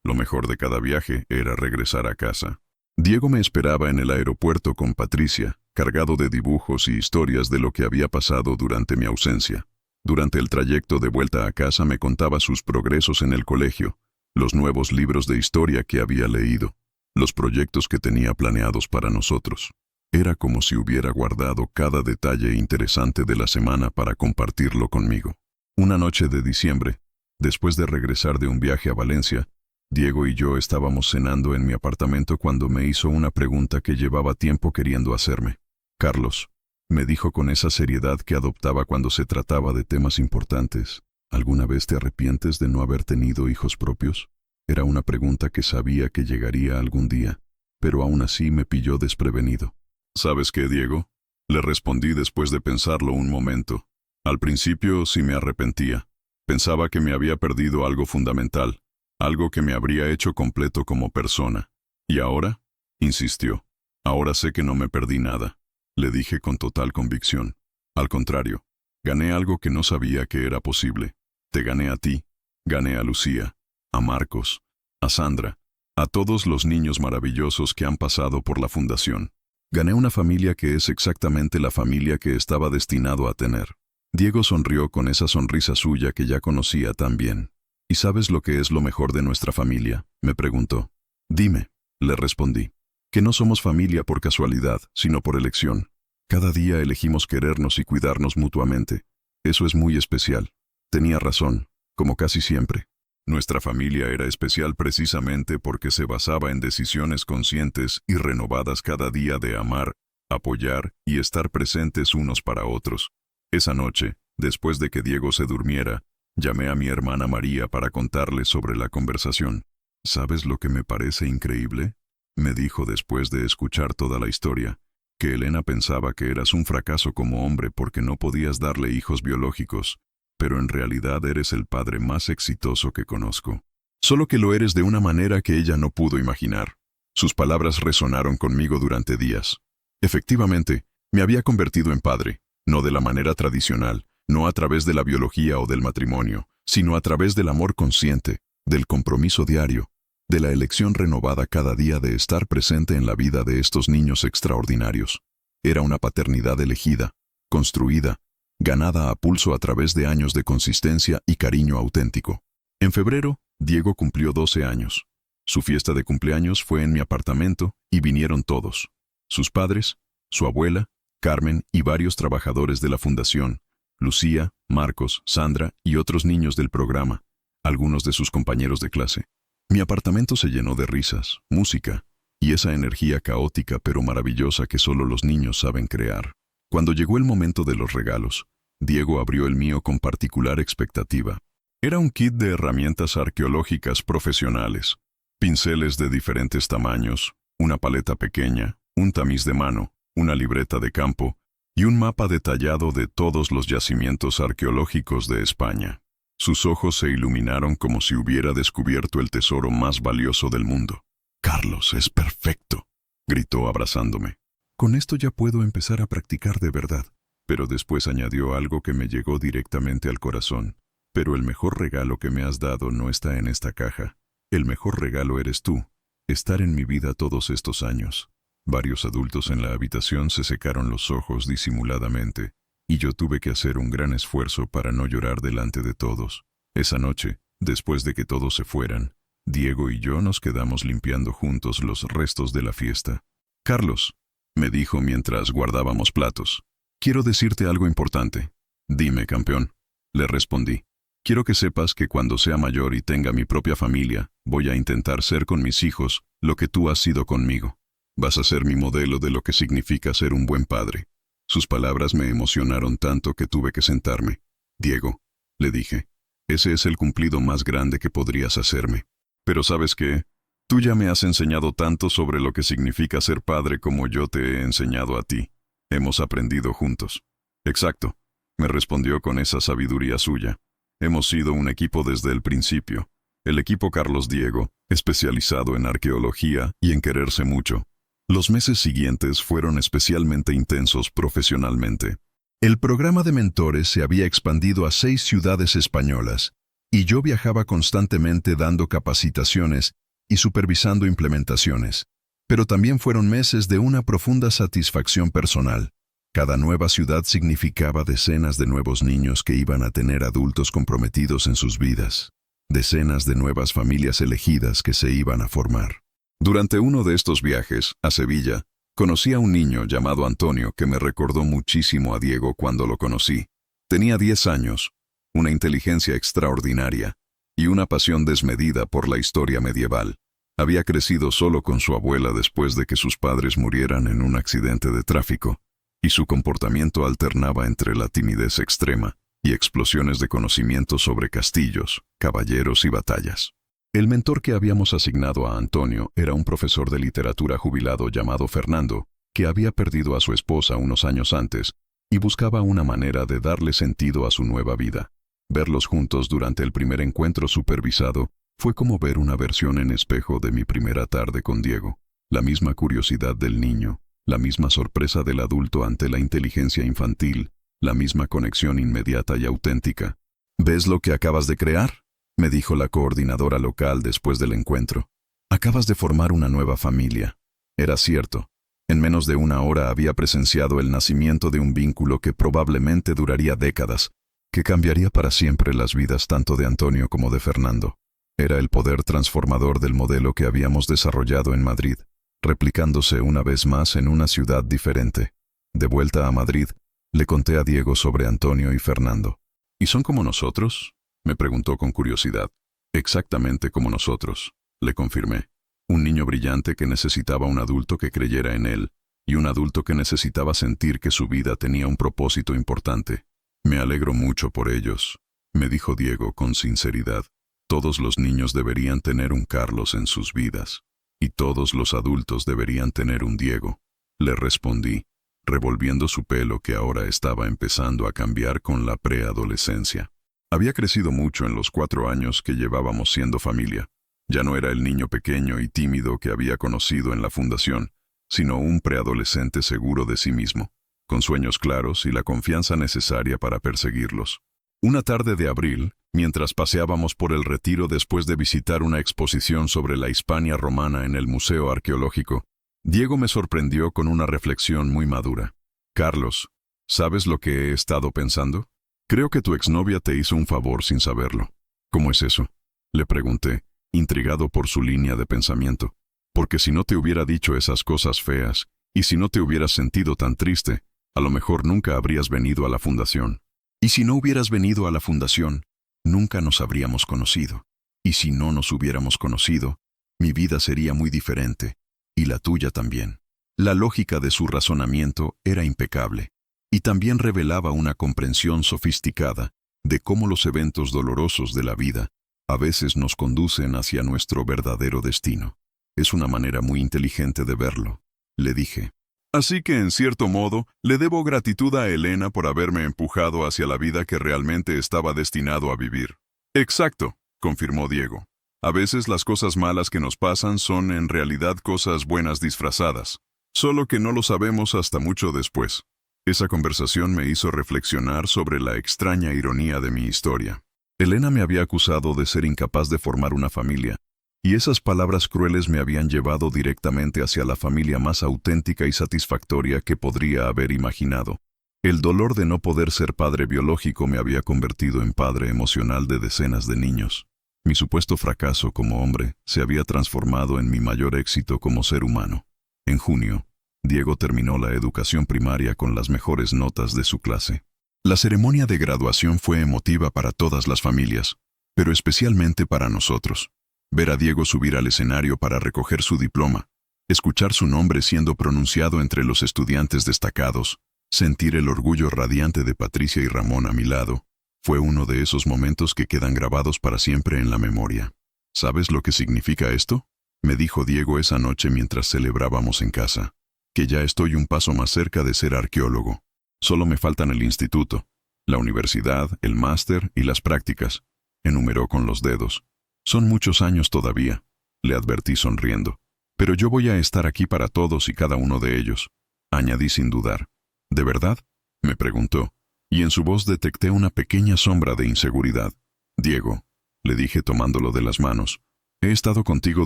lo mejor de cada viaje era regresar a casa. Diego me esperaba en el aeropuerto con Patricia, cargado de dibujos y historias de lo que había pasado durante mi ausencia. Durante el trayecto de vuelta a casa me contaba sus progresos en el colegio, los nuevos libros de historia que había leído, los proyectos que tenía planeados para nosotros. Era como si hubiera guardado cada detalle interesante de la semana para compartirlo conmigo. Una noche de diciembre, después de regresar de un viaje a Valencia, Diego y yo estábamos cenando en mi apartamento cuando me hizo una pregunta que llevaba tiempo queriendo hacerme. Carlos, me dijo con esa seriedad que adoptaba cuando se trataba de temas importantes, ¿alguna vez te arrepientes de no haber tenido hijos propios? Era una pregunta que sabía que llegaría algún día, pero aún así me pilló desprevenido. ¿Sabes qué, Diego? Le respondí después de pensarlo un momento. Al principio sí me arrepentía. Pensaba que me había perdido algo fundamental, algo que me habría hecho completo como persona. ¿Y ahora? Insistió. Ahora sé que no me perdí nada. Le dije con total convicción. Al contrario, gané algo que no sabía que era posible. Te gané a ti, gané a Lucía, a Marcos, a Sandra, a todos los niños maravillosos que han pasado por la fundación. Gané una familia que es exactamente la familia que estaba destinado a tener. Diego sonrió con esa sonrisa suya que ya conocía tan bien. ¿Y sabes lo que es lo mejor de nuestra familia?, me preguntó. Dime, le respondí, que no somos familia por casualidad, sino por elección. Cada día elegimos querernos y cuidarnos mutuamente. Eso es muy especial. Tenía razón, como casi siempre. Nuestra familia era especial precisamente porque se basaba en decisiones conscientes y renovadas cada día de amar, apoyar y estar presentes unos para otros. Esa noche, después de que Diego se durmiera, llamé a mi hermana María para contarle sobre la conversación. ¿Sabes lo que me parece increíble?, me dijo después de escuchar toda la historia, que Elena pensaba que eras un fracaso como hombre porque no podías darle hijos biológicos, pero en realidad eres el padre más exitoso que conozco. Solo que lo eres de una manera que ella no pudo imaginar. Sus palabras resonaron conmigo durante días. Efectivamente, me había convertido en padre, no de la manera tradicional, no a través de la biología o del matrimonio, sino a través del amor consciente, del compromiso diario, de la elección renovada cada día de estar presente en la vida de estos niños extraordinarios. Era una paternidad elegida, construida, ganada a pulso a través de años de consistencia y cariño auténtico. En febrero, Diego cumplió 12 años. Su fiesta de cumpleaños fue en mi apartamento y vinieron todos. Sus padres, su abuela, Carmen y varios trabajadores de la fundación, Lucía, Marcos, Sandra y otros niños del programa, algunos de sus compañeros de clase. Mi apartamento se llenó de risas, música y esa energía caótica pero maravillosa que solo los niños saben crear. Cuando llegó el momento de los regalos, Diego abrió el mío con particular expectativa. Era un kit de herramientas arqueológicas profesionales, pinceles de diferentes tamaños, una paleta pequeña, un tamiz de mano, una libreta de campo y un mapa detallado de todos los yacimientos arqueológicos de España. Sus ojos se iluminaron como si hubiera descubierto el tesoro más valioso del mundo. «Carlos, es perfecto», gritó abrazándome. «Con esto ya puedo empezar a practicar de verdad». Pero después añadió algo que me llegó directamente al corazón. «Pero el mejor regalo que me has dado no está en esta caja. El mejor regalo eres tú, estar en mi vida todos estos años». Varios adultos en la habitación se secaron los ojos disimuladamente, y yo tuve que hacer un gran esfuerzo para no llorar delante de todos. Esa noche, después de que todos se fueran, Diego y yo nos quedamos limpiando juntos los restos de la fiesta. «Carlos», me dijo mientras guardábamos platos, «quiero decirte algo importante». «Dime, campeón», le respondí. «Quiero que sepas que cuando sea mayor y tenga mi propia familia, voy a intentar ser con mis hijos lo que tú has sido conmigo. Vas a ser mi modelo de lo que significa ser un buen padre». Sus palabras me emocionaron tanto que tuve que sentarme. «Diego», le dije, «ese es el cumplido más grande que podrías hacerme. Pero ¿sabes qué? Tú ya me has enseñado tanto sobre lo que significa ser padre como yo te he enseñado a ti. Hemos aprendido juntos». «Exacto», me respondió con esa sabiduría suya. «Hemos sido un equipo desde el principio. El equipo Carlos Diego, especializado en arqueología y en quererse mucho». Los meses siguientes fueron especialmente intensos profesionalmente. El programa de mentores se había expandido a 6 ciudades españolas, y yo viajaba constantemente dando capacitaciones y supervisando implementaciones. Pero también fueron meses de una profunda satisfacción personal. Cada nueva ciudad significaba decenas de nuevos niños que iban a tener adultos comprometidos en sus vidas. Decenas de nuevas familias elegidas que se iban a formar. Durante uno de estos viajes, a Sevilla, conocí a un niño llamado Antonio que me recordó muchísimo a Diego cuando lo conocí. Tenía 10 años, una inteligencia extraordinaria y una pasión desmedida por la historia medieval. Había crecido solo con su abuela después de que sus padres murieran en un accidente de tráfico, y su comportamiento alternaba entre la timidez extrema y explosiones de conocimiento sobre castillos, caballeros y batallas. El mentor que habíamos asignado a Antonio era un profesor de literatura jubilado llamado Fernando, que había perdido a su esposa unos años antes y buscaba una manera de darle sentido a su nueva vida. Verlos juntos durante el primer encuentro supervisado fue como ver una versión en espejo de mi primera tarde con Diego. La misma curiosidad del niño, la misma sorpresa del adulto ante la inteligencia infantil, la misma conexión inmediata y auténtica. «¿Ves lo que acabas de crear?», me dijo la coordinadora local después del encuentro. «Acabas de formar una nueva familia». Era cierto. En menos de una hora había presenciado el nacimiento de un vínculo que probablemente duraría décadas, que cambiaría para siempre las vidas tanto de Antonio como de Fernando. Era el poder transformador del modelo que habíamos desarrollado en Madrid, replicándose una vez más en una ciudad diferente. De vuelta a Madrid, le conté a Diego sobre Antonio y Fernando. «¿Y son como nosotros?», me preguntó con curiosidad. «Exactamente como nosotros», le confirmé. Un niño brillante que necesitaba un adulto que creyera en él, y un adulto que necesitaba sentir que su vida tenía un propósito importante. «Me alegro mucho por ellos», me dijo Diego con sinceridad. «Todos los niños deberían tener un Carlos en sus vidas, y todos los adultos deberían tener un Diego», le respondí, revolviendo su pelo que ahora estaba empezando a cambiar con la preadolescencia. Había crecido mucho en los 4 años que llevábamos siendo familia. Ya no era el niño pequeño y tímido que había conocido en la fundación, sino un preadolescente seguro de sí mismo, con sueños claros y la confianza necesaria para perseguirlos. Una tarde de abril, mientras paseábamos por el Retiro después de visitar una exposición sobre la Hispania romana en el Museo Arqueológico, Diego me sorprendió con una reflexión muy madura. Carlos, ¿sabes lo que he estado pensando? Creo que tu exnovia te hizo un favor sin saberlo. ¿Cómo es eso? Le pregunté, intrigado por su línea de pensamiento. Porque si no te hubiera dicho esas cosas feas, y si no te hubieras sentido tan triste, a lo mejor nunca habrías venido a la fundación. Y si no hubieras venido a la fundación, nunca nos habríamos conocido. Y si no nos hubiéramos conocido, mi vida sería muy diferente, y la tuya también. La lógica de su razonamiento era impecable, y también revelaba una comprensión sofisticada de cómo los eventos dolorosos de la vida a veces nos conducen hacia nuestro verdadero destino. Es una manera muy inteligente de verlo, le dije. Así que, en cierto modo, le debo gratitud a Elena por haberme empujado hacia la vida que realmente estaba destinado a vivir. Exacto, confirmó Diego. A veces las cosas malas que nos pasan son en realidad cosas buenas disfrazadas, solo que no lo sabemos hasta mucho después. Esa conversación me hizo reflexionar sobre la extraña ironía de mi historia. Elena me había acusado de ser incapaz de formar una familia, y esas palabras crueles me habían llevado directamente hacia la familia más auténtica y satisfactoria que podría haber imaginado. El dolor de no poder ser padre biológico me había convertido en padre emocional de decenas de niños. Mi supuesto fracaso como hombre se había transformado en mi mayor éxito como ser humano. En junio, Diego terminó la educación primaria con las mejores notas de su clase. La ceremonia de graduación fue emotiva para todas las familias, pero especialmente para nosotros. Ver a Diego subir al escenario para recoger su diploma, escuchar su nombre siendo pronunciado entre los estudiantes destacados, sentir el orgullo radiante de Patricia y Ramón a mi lado, fue uno de esos momentos que quedan grabados para siempre en la memoria. ¿Sabes lo que significa esto? Me dijo Diego esa noche mientras celebrábamos en casa. Que ya estoy un paso más cerca de ser arqueólogo. Solo me faltan el instituto, la universidad, el máster y las prácticas. Enumeró con los dedos. Son muchos años todavía, le advertí sonriendo. Pero yo voy a estar aquí para todos y cada uno de ellos, añadí sin dudar. ¿De verdad?, me preguntó, y en su voz detecté una pequeña sombra de inseguridad. Diego, le dije tomándolo de las manos, he estado contigo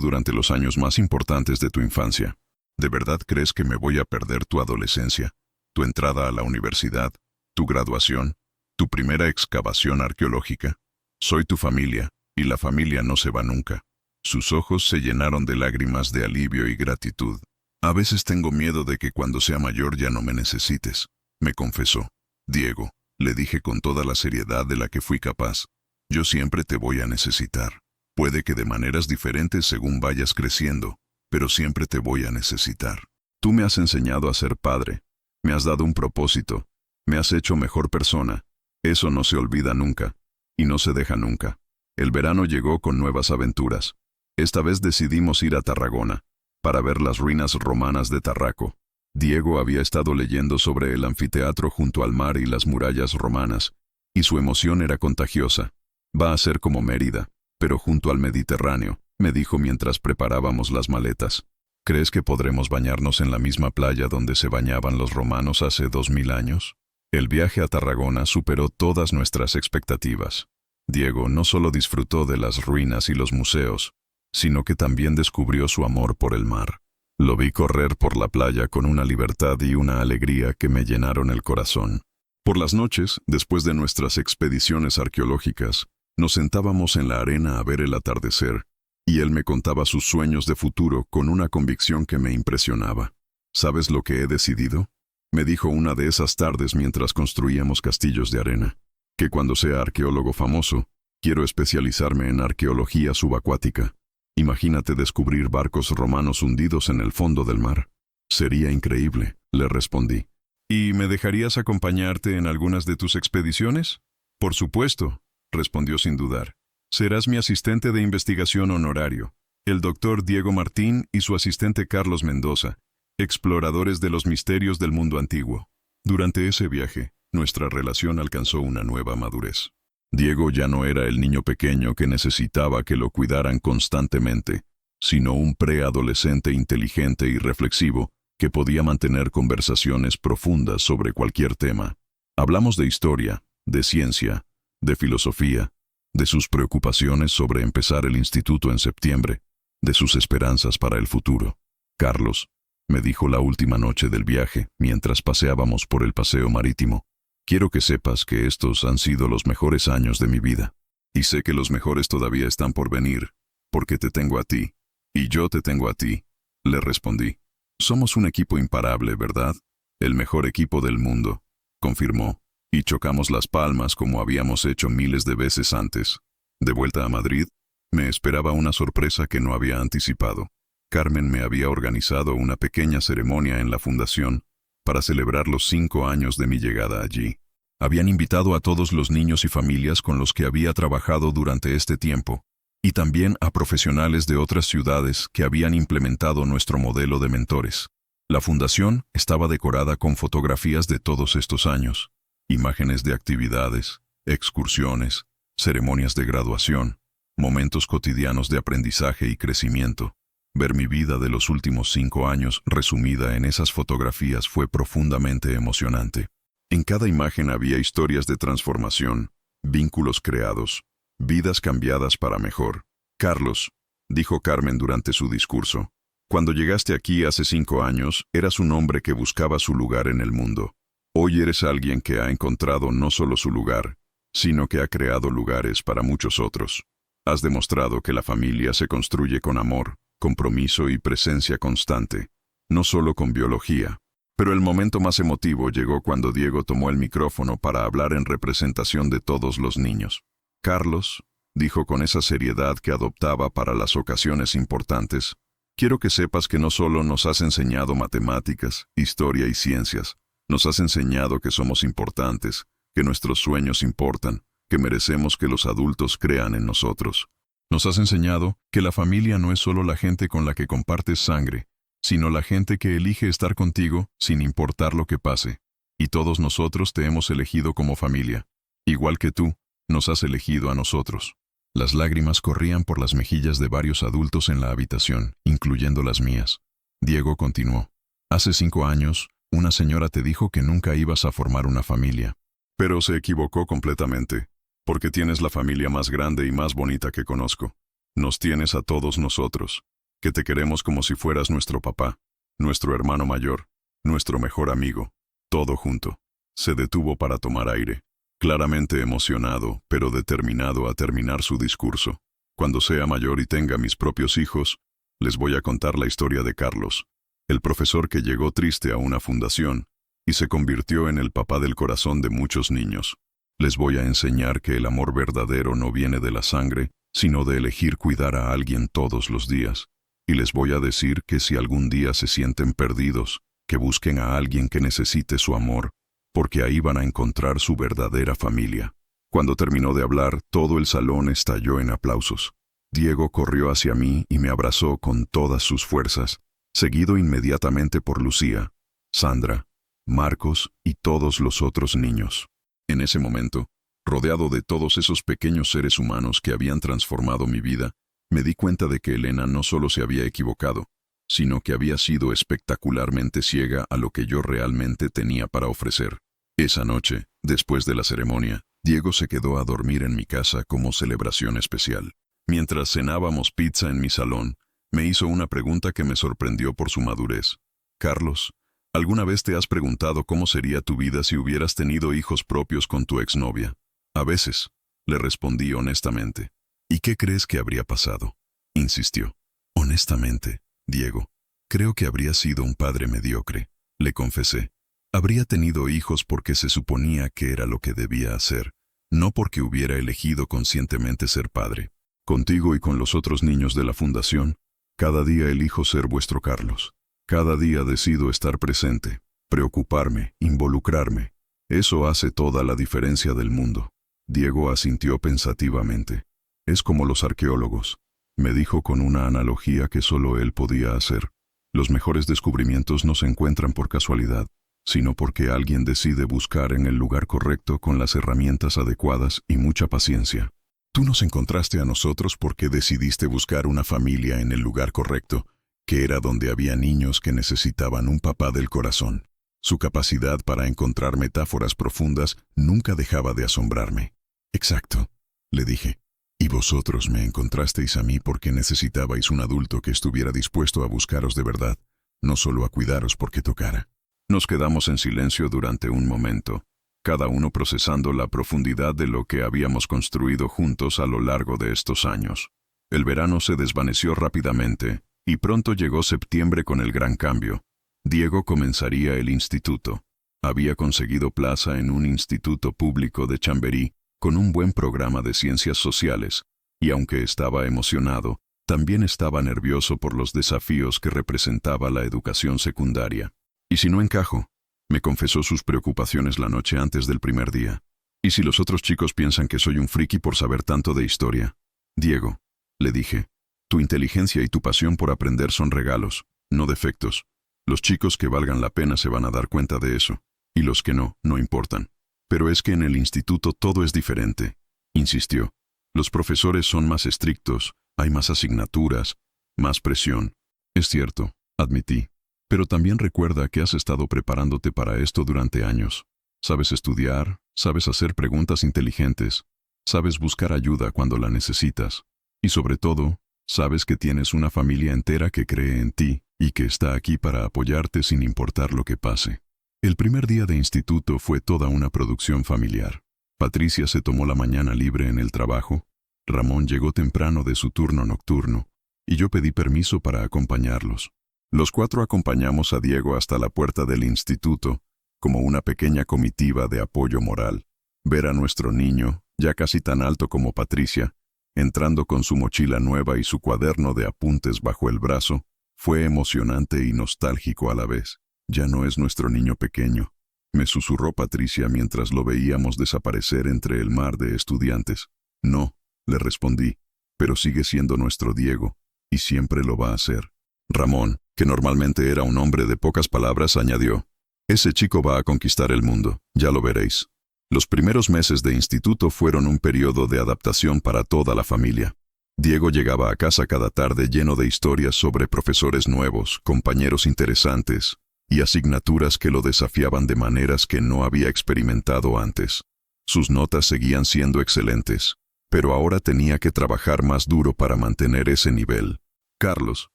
durante los años más importantes de tu infancia. ¿De verdad crees que me voy a perder tu adolescencia, tu entrada a la universidad, tu graduación, tu primera excavación arqueológica? Soy tu familia, y la familia no se va nunca. Sus ojos se llenaron de lágrimas de alivio y gratitud. A veces tengo miedo de que cuando sea mayor ya no me necesites, me confesó. Diego, le dije con toda la seriedad de la que fui capaz, yo siempre te voy a necesitar. Puede que de maneras diferentes según vayas creciendo, pero siempre te voy a necesitar. Tú me has enseñado a ser padre, me has dado un propósito, me has hecho mejor persona. Eso no se olvida nunca, y no se deja nunca. El verano llegó con nuevas aventuras. Esta vez decidimos ir a Tarragona, para ver las ruinas romanas de Tarraco. Diego había estado leyendo sobre el anfiteatro junto al mar y las murallas romanas, y su emoción era contagiosa. Va a ser como Mérida, pero junto al Mediterráneo, me dijo mientras preparábamos las maletas. ¿Crees que podremos bañarnos en la misma playa donde se bañaban los romanos hace 2000 años? El viaje a Tarragona superó todas nuestras expectativas. Diego no solo disfrutó de las ruinas y los museos, sino que también descubrió su amor por el mar. Lo vi correr por la playa con una libertad y una alegría que me llenaron el corazón. Por las noches, después de nuestras expediciones arqueológicas, nos sentábamos en la arena a ver el atardecer, y él me contaba sus sueños de futuro con una convicción que me impresionaba. ¿Sabes lo que he decidido?, me dijo una de esas tardes mientras construíamos castillos de arena. Que cuando sea arqueólogo famoso, quiero especializarme en arqueología subacuática. Imagínate descubrir barcos romanos hundidos en el fondo del mar. Sería increíble, le respondí. ¿Y me dejarías acompañarte en algunas de tus expediciones? Por supuesto, respondió sin dudar. Serás mi asistente de investigación honorario, el doctor Diego Martín y su asistente Carlos Mendoza, exploradores de los misterios del mundo antiguo. Durante ese viaje, nuestra relación alcanzó una nueva madurez. Diego ya no era el niño pequeño que necesitaba que lo cuidaran constantemente, sino un preadolescente inteligente y reflexivo que podía mantener conversaciones profundas sobre cualquier tema. Hablamos de historia, de ciencia, de filosofía, de sus preocupaciones sobre empezar el instituto en septiembre, de sus esperanzas para el futuro. Carlos, me dijo la última noche del viaje, mientras paseábamos por el paseo marítimo. Quiero que sepas que estos han sido los mejores años de mi vida. Y sé que los mejores todavía están por venir, porque te tengo a ti. Y yo te tengo a ti, le respondí. Somos un equipo imparable, ¿verdad? El mejor equipo del mundo, confirmó, y chocamos las palmas como habíamos hecho miles de veces antes. De vuelta a Madrid, me esperaba una sorpresa que no había anticipado. Carmen me había organizado una pequeña ceremonia en la fundación para celebrar los 5 años de mi llegada allí. Habían invitado a todos los niños y familias con los que había trabajado durante este tiempo, y también a profesionales de otras ciudades que habían implementado nuestro modelo de mentores. La fundación estaba decorada con fotografías de todos estos años, imágenes de actividades, excursiones, ceremonias de graduación, momentos cotidianos de aprendizaje y crecimiento. Ver mi vida de los últimos 5 años resumida en esas fotografías fue profundamente emocionante. En cada imagen había historias de transformación, vínculos creados, vidas cambiadas para mejor. Carlos, dijo Carmen durante su discurso, cuando llegaste aquí hace 5 años, eras un hombre que buscaba su lugar en el mundo. Hoy eres alguien que ha encontrado no solo su lugar, sino que ha creado lugares para muchos otros. Has demostrado que la familia se construye con amor, compromiso y presencia constante, no solo con biología. Pero el momento más emotivo llegó cuando Diego tomó el micrófono para hablar en representación de todos los niños. Carlos, dijo con esa seriedad que adoptaba para las ocasiones importantes, quiero que sepas que no solo nos has enseñado matemáticas, historia y ciencias, nos has enseñado que somos importantes, que nuestros sueños importan, que merecemos que los adultos crean en nosotros. Nos has enseñado que la familia no es solo la gente con la que compartes sangre, sino la gente que elige estar contigo sin importar lo que pase. Y todos nosotros te hemos elegido como familia. Igual que tú, nos has elegido a nosotros. Las lágrimas corrían por las mejillas de varios adultos en la habitación, incluyendo las mías. Diego continuó. Hace 5 años, una señora te dijo que nunca ibas a formar una familia. Pero se equivocó completamente, porque tienes la familia más grande y más bonita que conozco. Nos tienes a todos nosotros, que te queremos como si fueras nuestro papá, nuestro hermano mayor, nuestro mejor amigo, todo junto. Se detuvo para tomar aire, claramente emocionado, pero determinado a terminar su discurso. Cuando sea mayor y tenga mis propios hijos, les voy a contar la historia de Carlos, el profesor que llegó triste a una fundación y se convirtió en el papá del corazón de muchos niños. Les voy a enseñar que el amor verdadero no viene de la sangre, sino de elegir cuidar a alguien todos los días. Y les voy a decir que si algún día se sienten perdidos, que busquen a alguien que necesite su amor, porque ahí van a encontrar su verdadera familia. Cuando terminó de hablar, todo el salón estalló en aplausos. Diego corrió hacia mí y me abrazó con todas sus fuerzas, seguido inmediatamente por Lucía, Sandra, Marcos y todos los otros niños. En ese momento, rodeado de todos esos pequeños seres humanos que habían transformado mi vida, me di cuenta de que Elena no solo se había equivocado, sino que había sido espectacularmente ciega a lo que yo realmente tenía para ofrecer. Esa noche, después de la ceremonia, Diego se quedó a dormir en mi casa como celebración especial. Mientras cenábamos pizza en mi salón, me hizo una pregunta que me sorprendió por su madurez. Carlos, ¿alguna vez te has preguntado cómo sería tu vida si hubieras tenido hijos propios con tu exnovia? A veces, le respondí honestamente. ¿Y qué crees que habría pasado? Insistió. Honestamente, Diego, creo que habría sido un padre mediocre, le confesé. Habría tenido hijos porque se suponía que era lo que debía hacer, no porque hubiera elegido conscientemente ser padre. Contigo y con los otros niños de la fundación, cada día elijo ser vuestro Carlos. Cada día decido estar presente, preocuparme, involucrarme. Eso hace toda la diferencia del mundo. Diego asintió pensativamente. Es como los arqueólogos, me dijo con una analogía que solo él podía hacer. Los mejores descubrimientos no se encuentran por casualidad, sino porque alguien decide buscar en el lugar correcto con las herramientas adecuadas y mucha paciencia. Tú nos encontraste a nosotros porque decidiste buscar una familia en el lugar correcto, que era donde había niños que necesitaban un papá del corazón. Su capacidad para encontrar metáforas profundas nunca dejaba de asombrarme. Exacto, le dije. Y vosotros me encontrasteis a mí porque necesitabais un adulto que estuviera dispuesto a buscaros de verdad, no solo a cuidaros porque tocara. Nos quedamos en silencio durante un momento, cada uno procesando la profundidad de lo que habíamos construido juntos a lo largo de estos años. El verano se desvaneció rápidamente, y pronto llegó septiembre con el gran cambio. Diego comenzaría el instituto. Había conseguido plaza en un instituto público de Chamberí, con un buen programa de ciencias sociales, y aunque estaba emocionado, también estaba nervioso por los desafíos que representaba la educación secundaria. ¿Y si no encajo? Me confesó sus preocupaciones la noche antes del primer día. ¿Y si los otros chicos piensan que soy un friki por saber tanto de historia? Diego, le dije, tu inteligencia y tu pasión por aprender son regalos, no defectos. Los chicos que valgan la pena se van a dar cuenta de eso, y los que no, no importan. Pero es que en el instituto todo es diferente, insistió. Los profesores son más estrictos, hay más asignaturas, más presión. Es cierto, admití. Pero también recuerda que has estado preparándote para esto durante años. Sabes estudiar, sabes hacer preguntas inteligentes, sabes buscar ayuda cuando la necesitas. Y sobre todo, sabes que tienes una familia entera que cree en ti y que está aquí para apoyarte sin importar lo que pase. El primer día de instituto fue toda una producción familiar. Patricia se tomó la mañana libre en el trabajo, Ramón llegó temprano de su turno nocturno, y yo pedí permiso para acompañarlos. Los cuatro acompañamos a Diego hasta la puerta del instituto, como una pequeña comitiva de apoyo moral. Ver a nuestro niño, ya casi tan alto como Patricia, entrando con su mochila nueva y su cuaderno de apuntes bajo el brazo, fue emocionante y nostálgico a la vez. Ya no es nuestro niño pequeño, me susurró Patricia mientras lo veíamos desaparecer entre el mar de estudiantes. No, le respondí, pero sigue siendo nuestro Diego, y siempre lo va a ser. Ramón, que normalmente era un hombre de pocas palabras, añadió, ese chico va a conquistar el mundo, ya lo veréis. Los primeros meses de instituto fueron un periodo de adaptación para toda la familia. Diego llegaba a casa cada tarde lleno de historias sobre profesores nuevos, compañeros interesantes y asignaturas que lo desafiaban de maneras que no había experimentado antes. Sus notas seguían siendo excelentes, pero ahora tenía que trabajar más duro para mantener ese nivel. Carlos,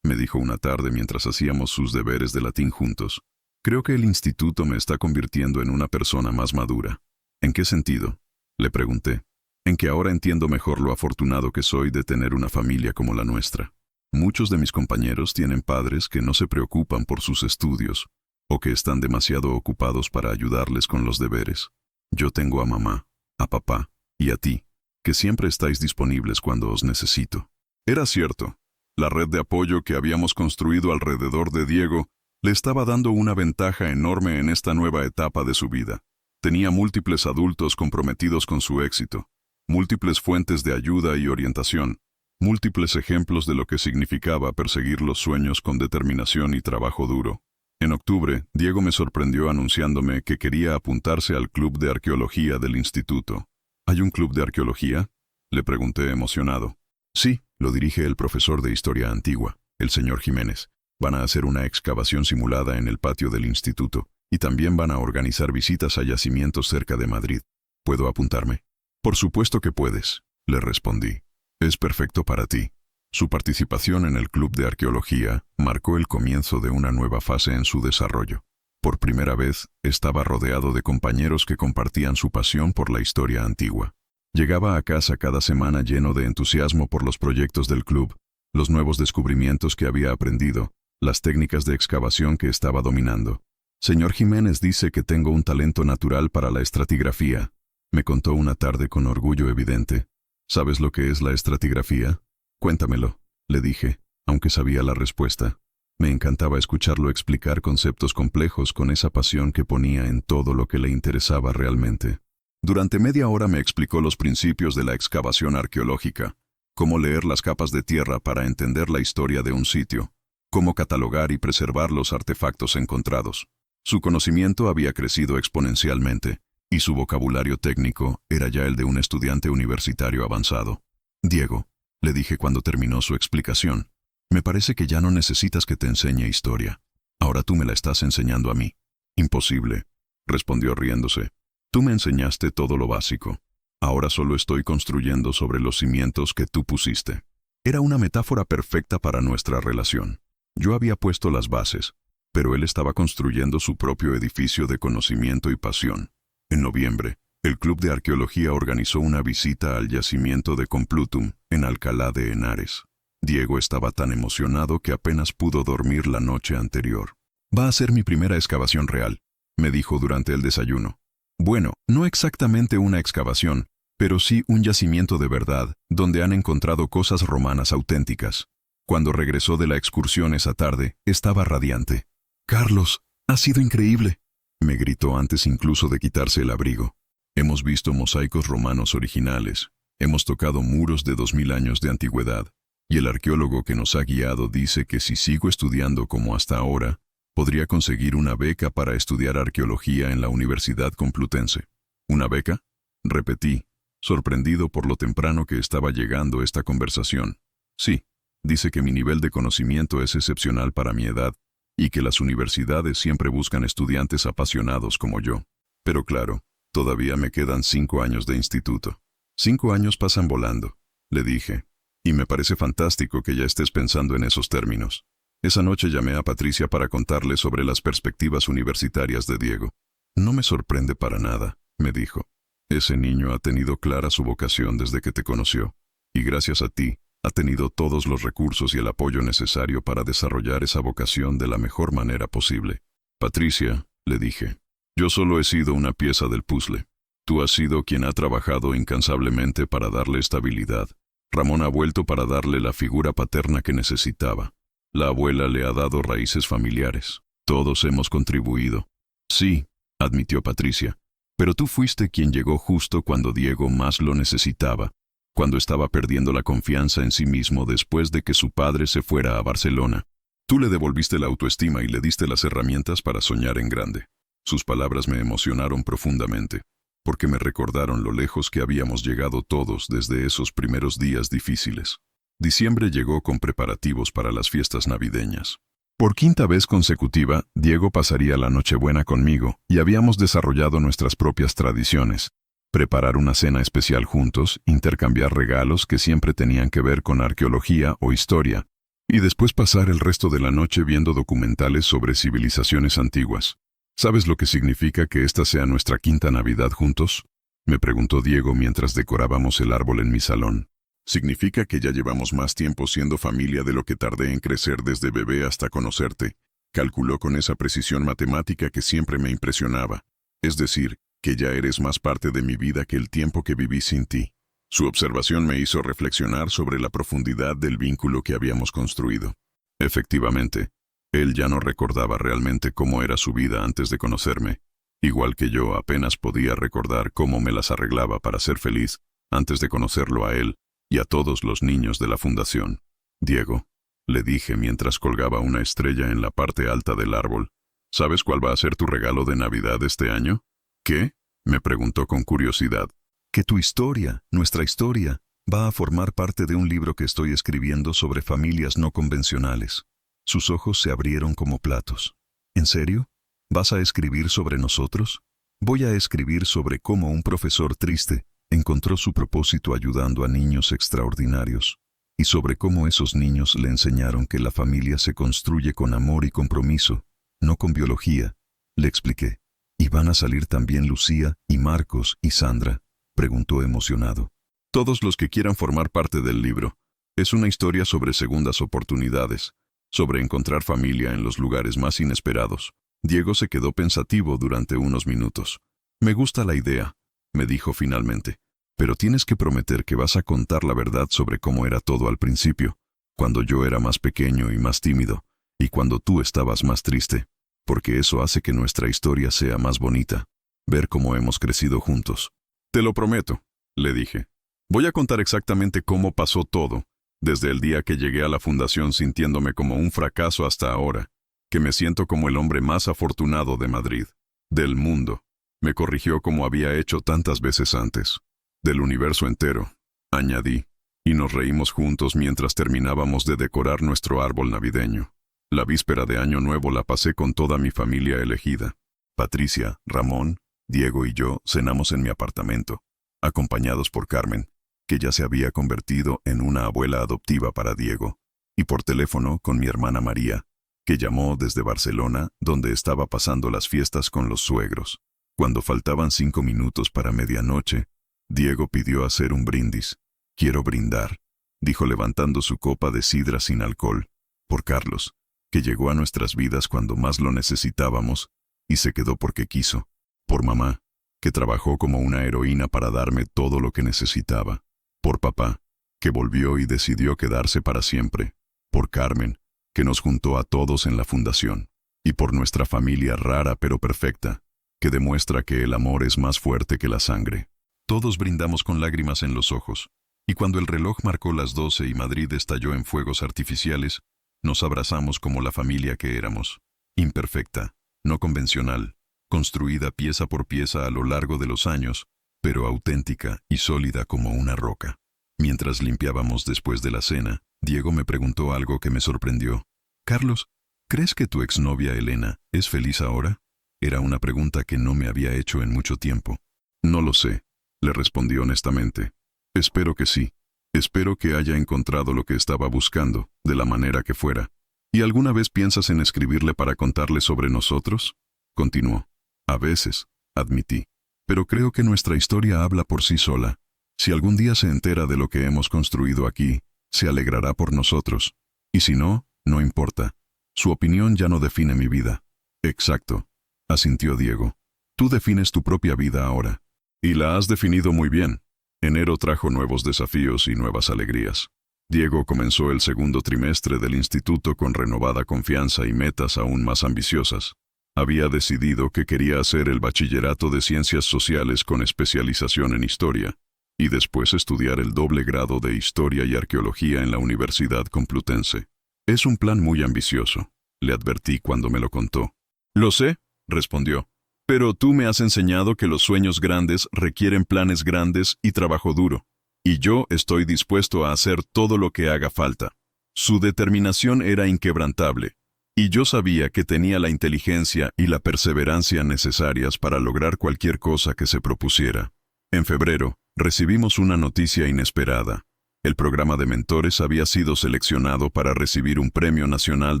me dijo una tarde mientras hacíamos sus deberes de latín juntos, creo que el instituto me está convirtiendo en una persona más madura. ¿En qué sentido?, le pregunté. En que ahora entiendo mejor lo afortunado que soy de tener una familia como la nuestra. Muchos de mis compañeros tienen padres que no se preocupan por sus estudios, o que están demasiado ocupados para ayudarles con los deberes. Yo tengo a mamá, a papá y a ti, que siempre estáis disponibles cuando os necesito. Era cierto. La red de apoyo que habíamos construido alrededor de Diego le estaba dando una ventaja enorme en esta nueva etapa de su vida. Tenía múltiples adultos comprometidos con su éxito, múltiples fuentes de ayuda y orientación, múltiples ejemplos de lo que significaba perseguir los sueños con determinación y trabajo duro. En octubre, Diego me sorprendió anunciándome que quería apuntarse al club de arqueología del instituto. ¿Hay un club de arqueología?, le pregunté emocionado. Sí, lo dirige el profesor de historia antigua, el señor Jiménez. Van a hacer una excavación simulada en el patio del instituto, y también van a organizar visitas a yacimientos cerca de Madrid. ¿Puedo apuntarme? Por supuesto que puedes, le respondí. Es perfecto para ti. Su participación en el club de arqueología marcó el comienzo de una nueva fase en su desarrollo. Por primera vez, estaba rodeado de compañeros que compartían su pasión por la historia antigua. Llegaba a casa cada semana lleno de entusiasmo por los proyectos del club, los nuevos descubrimientos que había aprendido, las técnicas de excavación que estaba dominando. Señor Jiménez dice que tengo un talento natural para la estratigrafía, me contó una tarde con orgullo evidente. ¿Sabes lo que es la estratigrafía? Cuéntamelo, le dije, aunque sabía la respuesta. Me encantaba escucharlo explicar conceptos complejos con esa pasión que ponía en todo lo que le interesaba realmente. Durante media hora me explicó los principios de la excavación arqueológica, cómo leer las capas de tierra para entender la historia de un sitio, cómo catalogar y preservar los artefactos encontrados. Su conocimiento había crecido exponencialmente, y su vocabulario técnico era ya el de un estudiante universitario avanzado. Diego, le dije cuando terminó su explicación, me parece que ya no necesitas que te enseñe historia. Ahora tú me la estás enseñando a mí. Imposible, respondió riéndose. Tú me enseñaste todo lo básico. Ahora solo estoy construyendo sobre los cimientos que tú pusiste. Era una metáfora perfecta para nuestra relación. Yo había puesto las bases, pero él estaba construyendo su propio edificio de conocimiento y pasión. En noviembre, el Club de Arqueología organizó una visita al yacimiento de Complutum, en Alcalá de Henares. Diego estaba tan emocionado que apenas pudo dormir la noche anterior. «Va a ser mi primera excavación real», me dijo durante el desayuno. Bueno, no exactamente una excavación, pero sí un yacimiento de verdad, donde han encontrado cosas romanas auténticas. Cuando regresó de la excursión esa tarde, estaba radiante. «Carlos, ha sido increíble», me gritó antes incluso de quitarse el abrigo. «Hemos visto mosaicos romanos originales, hemos tocado muros de 2000 años de antigüedad, y el arqueólogo que nos ha guiado dice que si sigo estudiando como hasta ahora, podría conseguir una beca para estudiar arqueología en la Universidad Complutense». «¿Una beca?», repetí, sorprendido por lo temprano que estaba llegando esta conversación. «Sí, dice que mi nivel de conocimiento es excepcional para mi edad, y que las universidades siempre buscan estudiantes apasionados como yo. Pero claro, todavía me quedan 5 años de instituto». «5 años pasan volando», le dije, «y me parece fantástico que ya estés pensando en esos términos». Esa noche llamé a Patricia para contarle sobre las perspectivas universitarias de Diego. «No me sorprende para nada», me dijo. «Ese niño ha tenido clara su vocación desde que te conoció, y gracias a ti, ha tenido todos los recursos y el apoyo necesario para desarrollar esa vocación de la mejor manera posible». «Patricia», le dije, «yo solo he sido una pieza del puzzle. Tú has sido quien ha trabajado incansablemente para darle estabilidad. Ramón ha vuelto para darle la figura paterna que necesitaba. La abuela le ha dado raíces familiares. Todos hemos contribuido». «Sí», admitió Patricia, «pero tú fuiste quien llegó justo cuando Diego más lo necesitaba, cuando estaba perdiendo la confianza en sí mismo después de que su padre se fuera a Barcelona. Tú le devolviste la autoestima y le diste las herramientas para soñar en grande». Sus palabras me emocionaron profundamente, porque me recordaron lo lejos que habíamos llegado todos desde esos primeros días difíciles. Diciembre llegó con preparativos para las fiestas navideñas. Por 5ª vez consecutiva, Diego pasaría la Nochebuena conmigo y habíamos desarrollado nuestras propias tradiciones. Preparar una cena especial juntos, intercambiar regalos que siempre tenían que ver con arqueología o historia, y después pasar el resto de la noche viendo documentales sobre civilizaciones antiguas. ¿Sabes lo que significa que esta sea nuestra 5ª Navidad juntos?, me preguntó Diego mientras decorábamos el árbol en mi salón. «Significa que ya llevamos más tiempo siendo familia de lo que tardé en crecer desde bebé hasta conocerte», calculó con esa precisión matemática que siempre me impresionaba. «Es decir, que ya eres más parte de mi vida que el tiempo que viví sin ti». Su observación me hizo reflexionar sobre la profundidad del vínculo que habíamos construido. Efectivamente, él ya no recordaba realmente cómo era su vida antes de conocerme, igual que yo apenas podía recordar cómo me las arreglaba para ser feliz antes de conocerlo a él y a todos los niños de la fundación. «Diego», le dije mientras colgaba una estrella en la parte alta del árbol, «¿sabes cuál va a ser tu regalo de Navidad este año?». «¿Qué?», me preguntó con curiosidad. «Que tu historia, nuestra historia, va a formar parte de un libro que estoy escribiendo sobre familias no convencionales». Sus ojos se abrieron como platos. «¿En serio? ¿Vas a escribir sobre nosotros?». «Voy a escribir sobre cómo un profesor triste encontró su propósito ayudando a niños extraordinarios, y sobre cómo esos niños le enseñaron que la familia se construye con amor y compromiso, no con biología», le expliqué. «¿Y van a salir también Lucía, y Marcos, y Sandra?», preguntó emocionado. «Todos los que quieran formar parte del libro. Es una historia sobre segundas oportunidades, sobre encontrar familia en los lugares más inesperados». Diego se quedó pensativo durante unos minutos. «Me gusta la idea», me dijo finalmente, «pero tienes que prometer que vas a contar la verdad sobre cómo era todo al principio, cuando yo era más pequeño y más tímido, y cuando tú estabas más triste, porque eso hace que nuestra historia sea más bonita, ver cómo hemos crecido juntos». «Te lo prometo», le dije. «Voy a contar exactamente cómo pasó todo, desde el día que llegué a la fundación sintiéndome como un fracaso hasta ahora, que me siento como el hombre más afortunado de Madrid, del mundo». Me corrigió como había hecho tantas veces antes. «Del universo entero», añadí, y nos reímos juntos mientras terminábamos de decorar nuestro árbol navideño. La víspera de Año Nuevo la pasé con toda mi familia elegida. Patricia, Ramón, Diego y yo cenamos en mi apartamento, acompañados por Carmen, que ya se había convertido en una abuela adoptiva para Diego. y por teléfono con mi hermana María, que llamó desde Barcelona, donde estaba pasando las fiestas con los suegros. Cuando faltaban 5 minutos para medianoche, Diego pidió hacer un brindis. «Quiero brindar», dijo levantando su copa de sidra sin alcohol, por Carlos, que llegó a nuestras vidas cuando más lo necesitábamos y se quedó porque quiso. Por mamá, que trabajó como una heroína para darme todo lo que necesitaba. Por papá, que volvió y decidió quedarse para siempre. Por Carmen, que nos juntó a todos en la fundación. Y por nuestra familia rara pero perfecta, que demuestra que el amor es más fuerte que la sangre. Todos brindamos con lágrimas en los ojos, y cuando el reloj marcó las 12 y Madrid estalló en fuegos artificiales, nos abrazamos como la familia que éramos. Imperfecta, no convencional, construida pieza por pieza a lo largo de los años, pero auténtica y sólida como una roca. Mientras limpiábamos después de la cena, Diego me preguntó algo que me sorprendió. «Carlos, ¿crees que tu exnovia Elena es feliz ahora?» Era una pregunta que no me había hecho en mucho tiempo. «No lo sé», le respondí honestamente. «Espero que sí. Espero que haya encontrado lo que estaba buscando, de la manera que fuera». «¿Y alguna vez piensas en escribirle para contarle sobre nosotros?», continuó. «A veces», admití. «Pero creo que nuestra historia habla por sí sola. Si algún día se entera de lo que hemos construido aquí, se alegrará por nosotros. Y si no, no importa. Su opinión ya no define mi vida». «Exacto», asintió Diego. «Tú defines tu propia vida ahora. Y la has definido muy bien». Enero trajo nuevos desafíos y nuevas alegrías. Diego comenzó el segundo trimestre del instituto con renovada confianza y metas aún más ambiciosas. Había decidido que quería hacer el bachillerato de Ciencias Sociales con especialización en Historia, y después estudiar el doble grado de Historia y Arqueología en la Universidad Complutense. «Es un plan muy ambicioso», le advertí cuando me lo contó. «Lo sé», respondió. «Pero tú me has enseñado que los sueños grandes requieren planes grandes y trabajo duro. Y yo estoy dispuesto a hacer todo lo que haga falta». Su determinación era inquebrantable, y yo sabía que tenía la inteligencia y la perseverancia necesarias para lograr cualquier cosa que se propusiera. En febrero, recibimos una noticia inesperada. El programa de mentores había sido seleccionado para recibir un Premio Nacional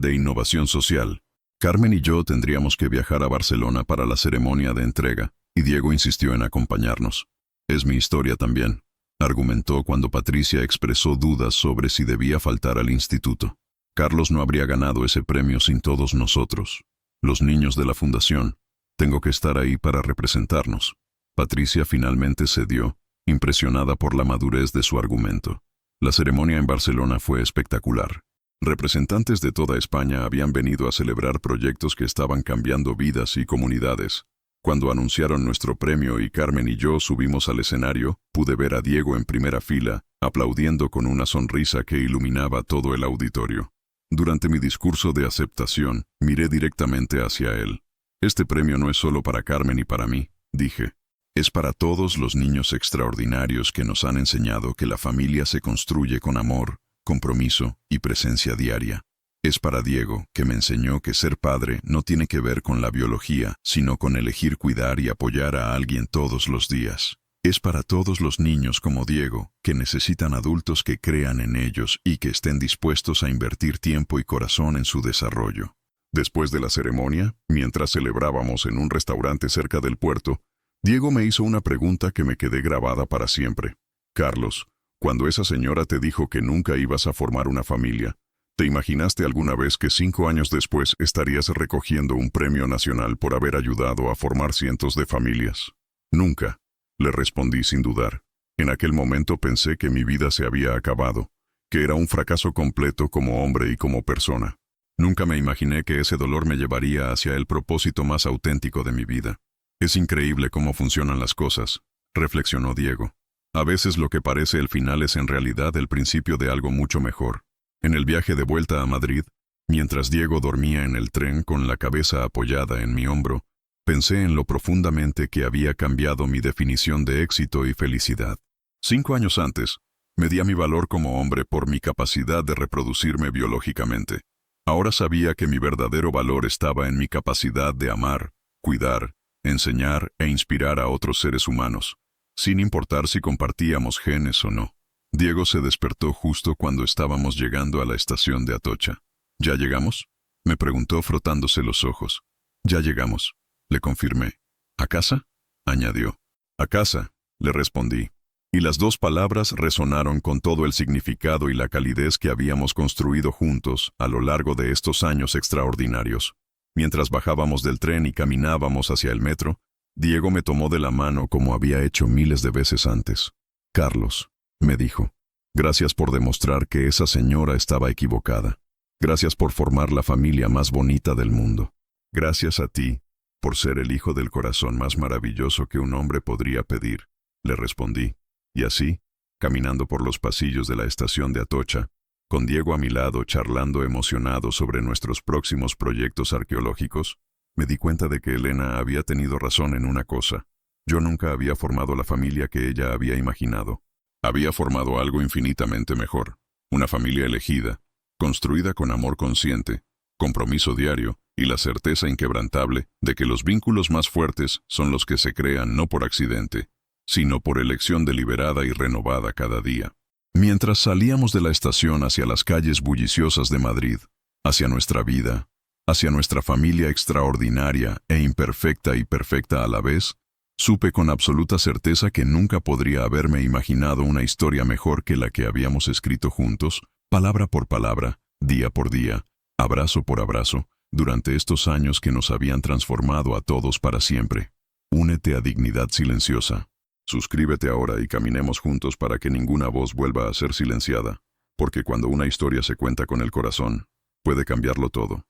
de Innovación Social. Carmen y yo tendríamos que viajar a Barcelona para la ceremonia de entrega, y Diego insistió en acompañarnos. «Es mi historia también», argumentó cuando Patricia expresó dudas sobre si debía faltar al instituto. «Carlos no habría ganado ese premio sin todos nosotros, los niños de la fundación. Tengo que estar ahí para representarnos». Patricia finalmente cedió, impresionada por la madurez de su argumento. La ceremonia en Barcelona fue espectacular. Representantes de toda España habían venido a celebrar proyectos que estaban cambiando vidas y comunidades. Cuando anunciaron nuestro premio y Carmen y yo subimos al escenario, pude ver a Diego en primera fila, aplaudiendo con una sonrisa que iluminaba todo el auditorio. Durante mi discurso de aceptación, miré directamente hacia él. «Este premio no es solo para Carmen y para mí», dije. «Es para todos los niños extraordinarios que nos han enseñado que la familia se construye con amor, compromiso y presencia diaria. Es para Diego, que me enseñó que ser padre no tiene que ver con la biología, sino con elegir cuidar y apoyar a alguien todos los días. Es para todos los niños como Diego, que necesitan adultos que crean en ellos y que estén dispuestos a invertir tiempo y corazón en su desarrollo». Después de la ceremonia, mientras celebrábamos en un restaurante cerca del puerto, Diego me hizo una pregunta que me quedé grabada para siempre. «Carlos, cuando esa señora te dijo que nunca ibas a formar una familia, ¿te imaginaste alguna vez que 5 años después estarías recogiendo un premio nacional por haber ayudado a formar cientos de familias?» «Nunca», le respondí sin dudar. En aquel momento pensé que mi vida se había acabado, que era un fracaso completo como hombre y como persona. Nunca me imaginé que ese dolor me llevaría hacia el propósito más auténtico de mi vida. «Es increíble cómo funcionan las cosas», reflexionó Diego. «A veces lo que parece el final es en realidad el principio de algo mucho mejor». En el viaje de vuelta a Madrid, mientras Diego dormía en el tren con la cabeza apoyada en mi hombro, pensé en lo profundamente que había cambiado mi definición de éxito y felicidad. 5 años antes, medía mi valor como hombre por mi capacidad de reproducirme biológicamente. Ahora sabía que mi verdadero valor estaba en mi capacidad de amar, cuidar, enseñar e inspirar a otros seres humanos, sin importar si compartíamos genes o no. Diego se despertó justo cuando estábamos llegando a la estación de Atocha. ¿Ya llegamos?, me preguntó frotándose los ojos. Ya llegamos, le confirmé. ¿A casa?, añadió. A casa, le respondí. Y las dos palabras resonaron con todo el significado y la calidez que habíamos construido juntos a lo largo de estos años extraordinarios. Mientras bajábamos del tren y caminábamos hacia el metro, Diego me tomó de la mano como había hecho miles de veces antes. Carlos, me dijo, gracias por demostrar que esa señora estaba equivocada. Gracias por formar la familia más bonita del mundo. Gracias a ti, por ser el hijo del corazón más maravilloso que un hombre podría pedir, le respondí. Y así, caminando por los pasillos de la estación de Atocha, con Diego a mi lado charlando emocionado sobre nuestros próximos proyectos arqueológicos, me di cuenta de que Elena había tenido razón en una cosa. Yo nunca había formado la familia que ella había imaginado. Había formado algo infinitamente mejor, una familia elegida, construida con amor consciente, compromiso diario y la certeza inquebrantable de que los vínculos más fuertes son los que se crean no por accidente, sino por elección deliberada y renovada cada día. Mientras salíamos de la estación hacia las calles bulliciosas de Madrid, hacia nuestra vida, hacia nuestra familia extraordinaria e imperfecta y perfecta a la vez, supe con absoluta certeza que nunca podría haberme imaginado una historia mejor que la que habíamos escrito juntos, palabra por palabra, día por día, abrazo por abrazo, durante estos años que nos habían transformado a todos para siempre. Únete a Dignidad Silenciosa. Suscríbete ahora y caminemos juntos para que ninguna voz vuelva a ser silenciada, porque cuando una historia se cuenta con el corazón, puede cambiarlo todo.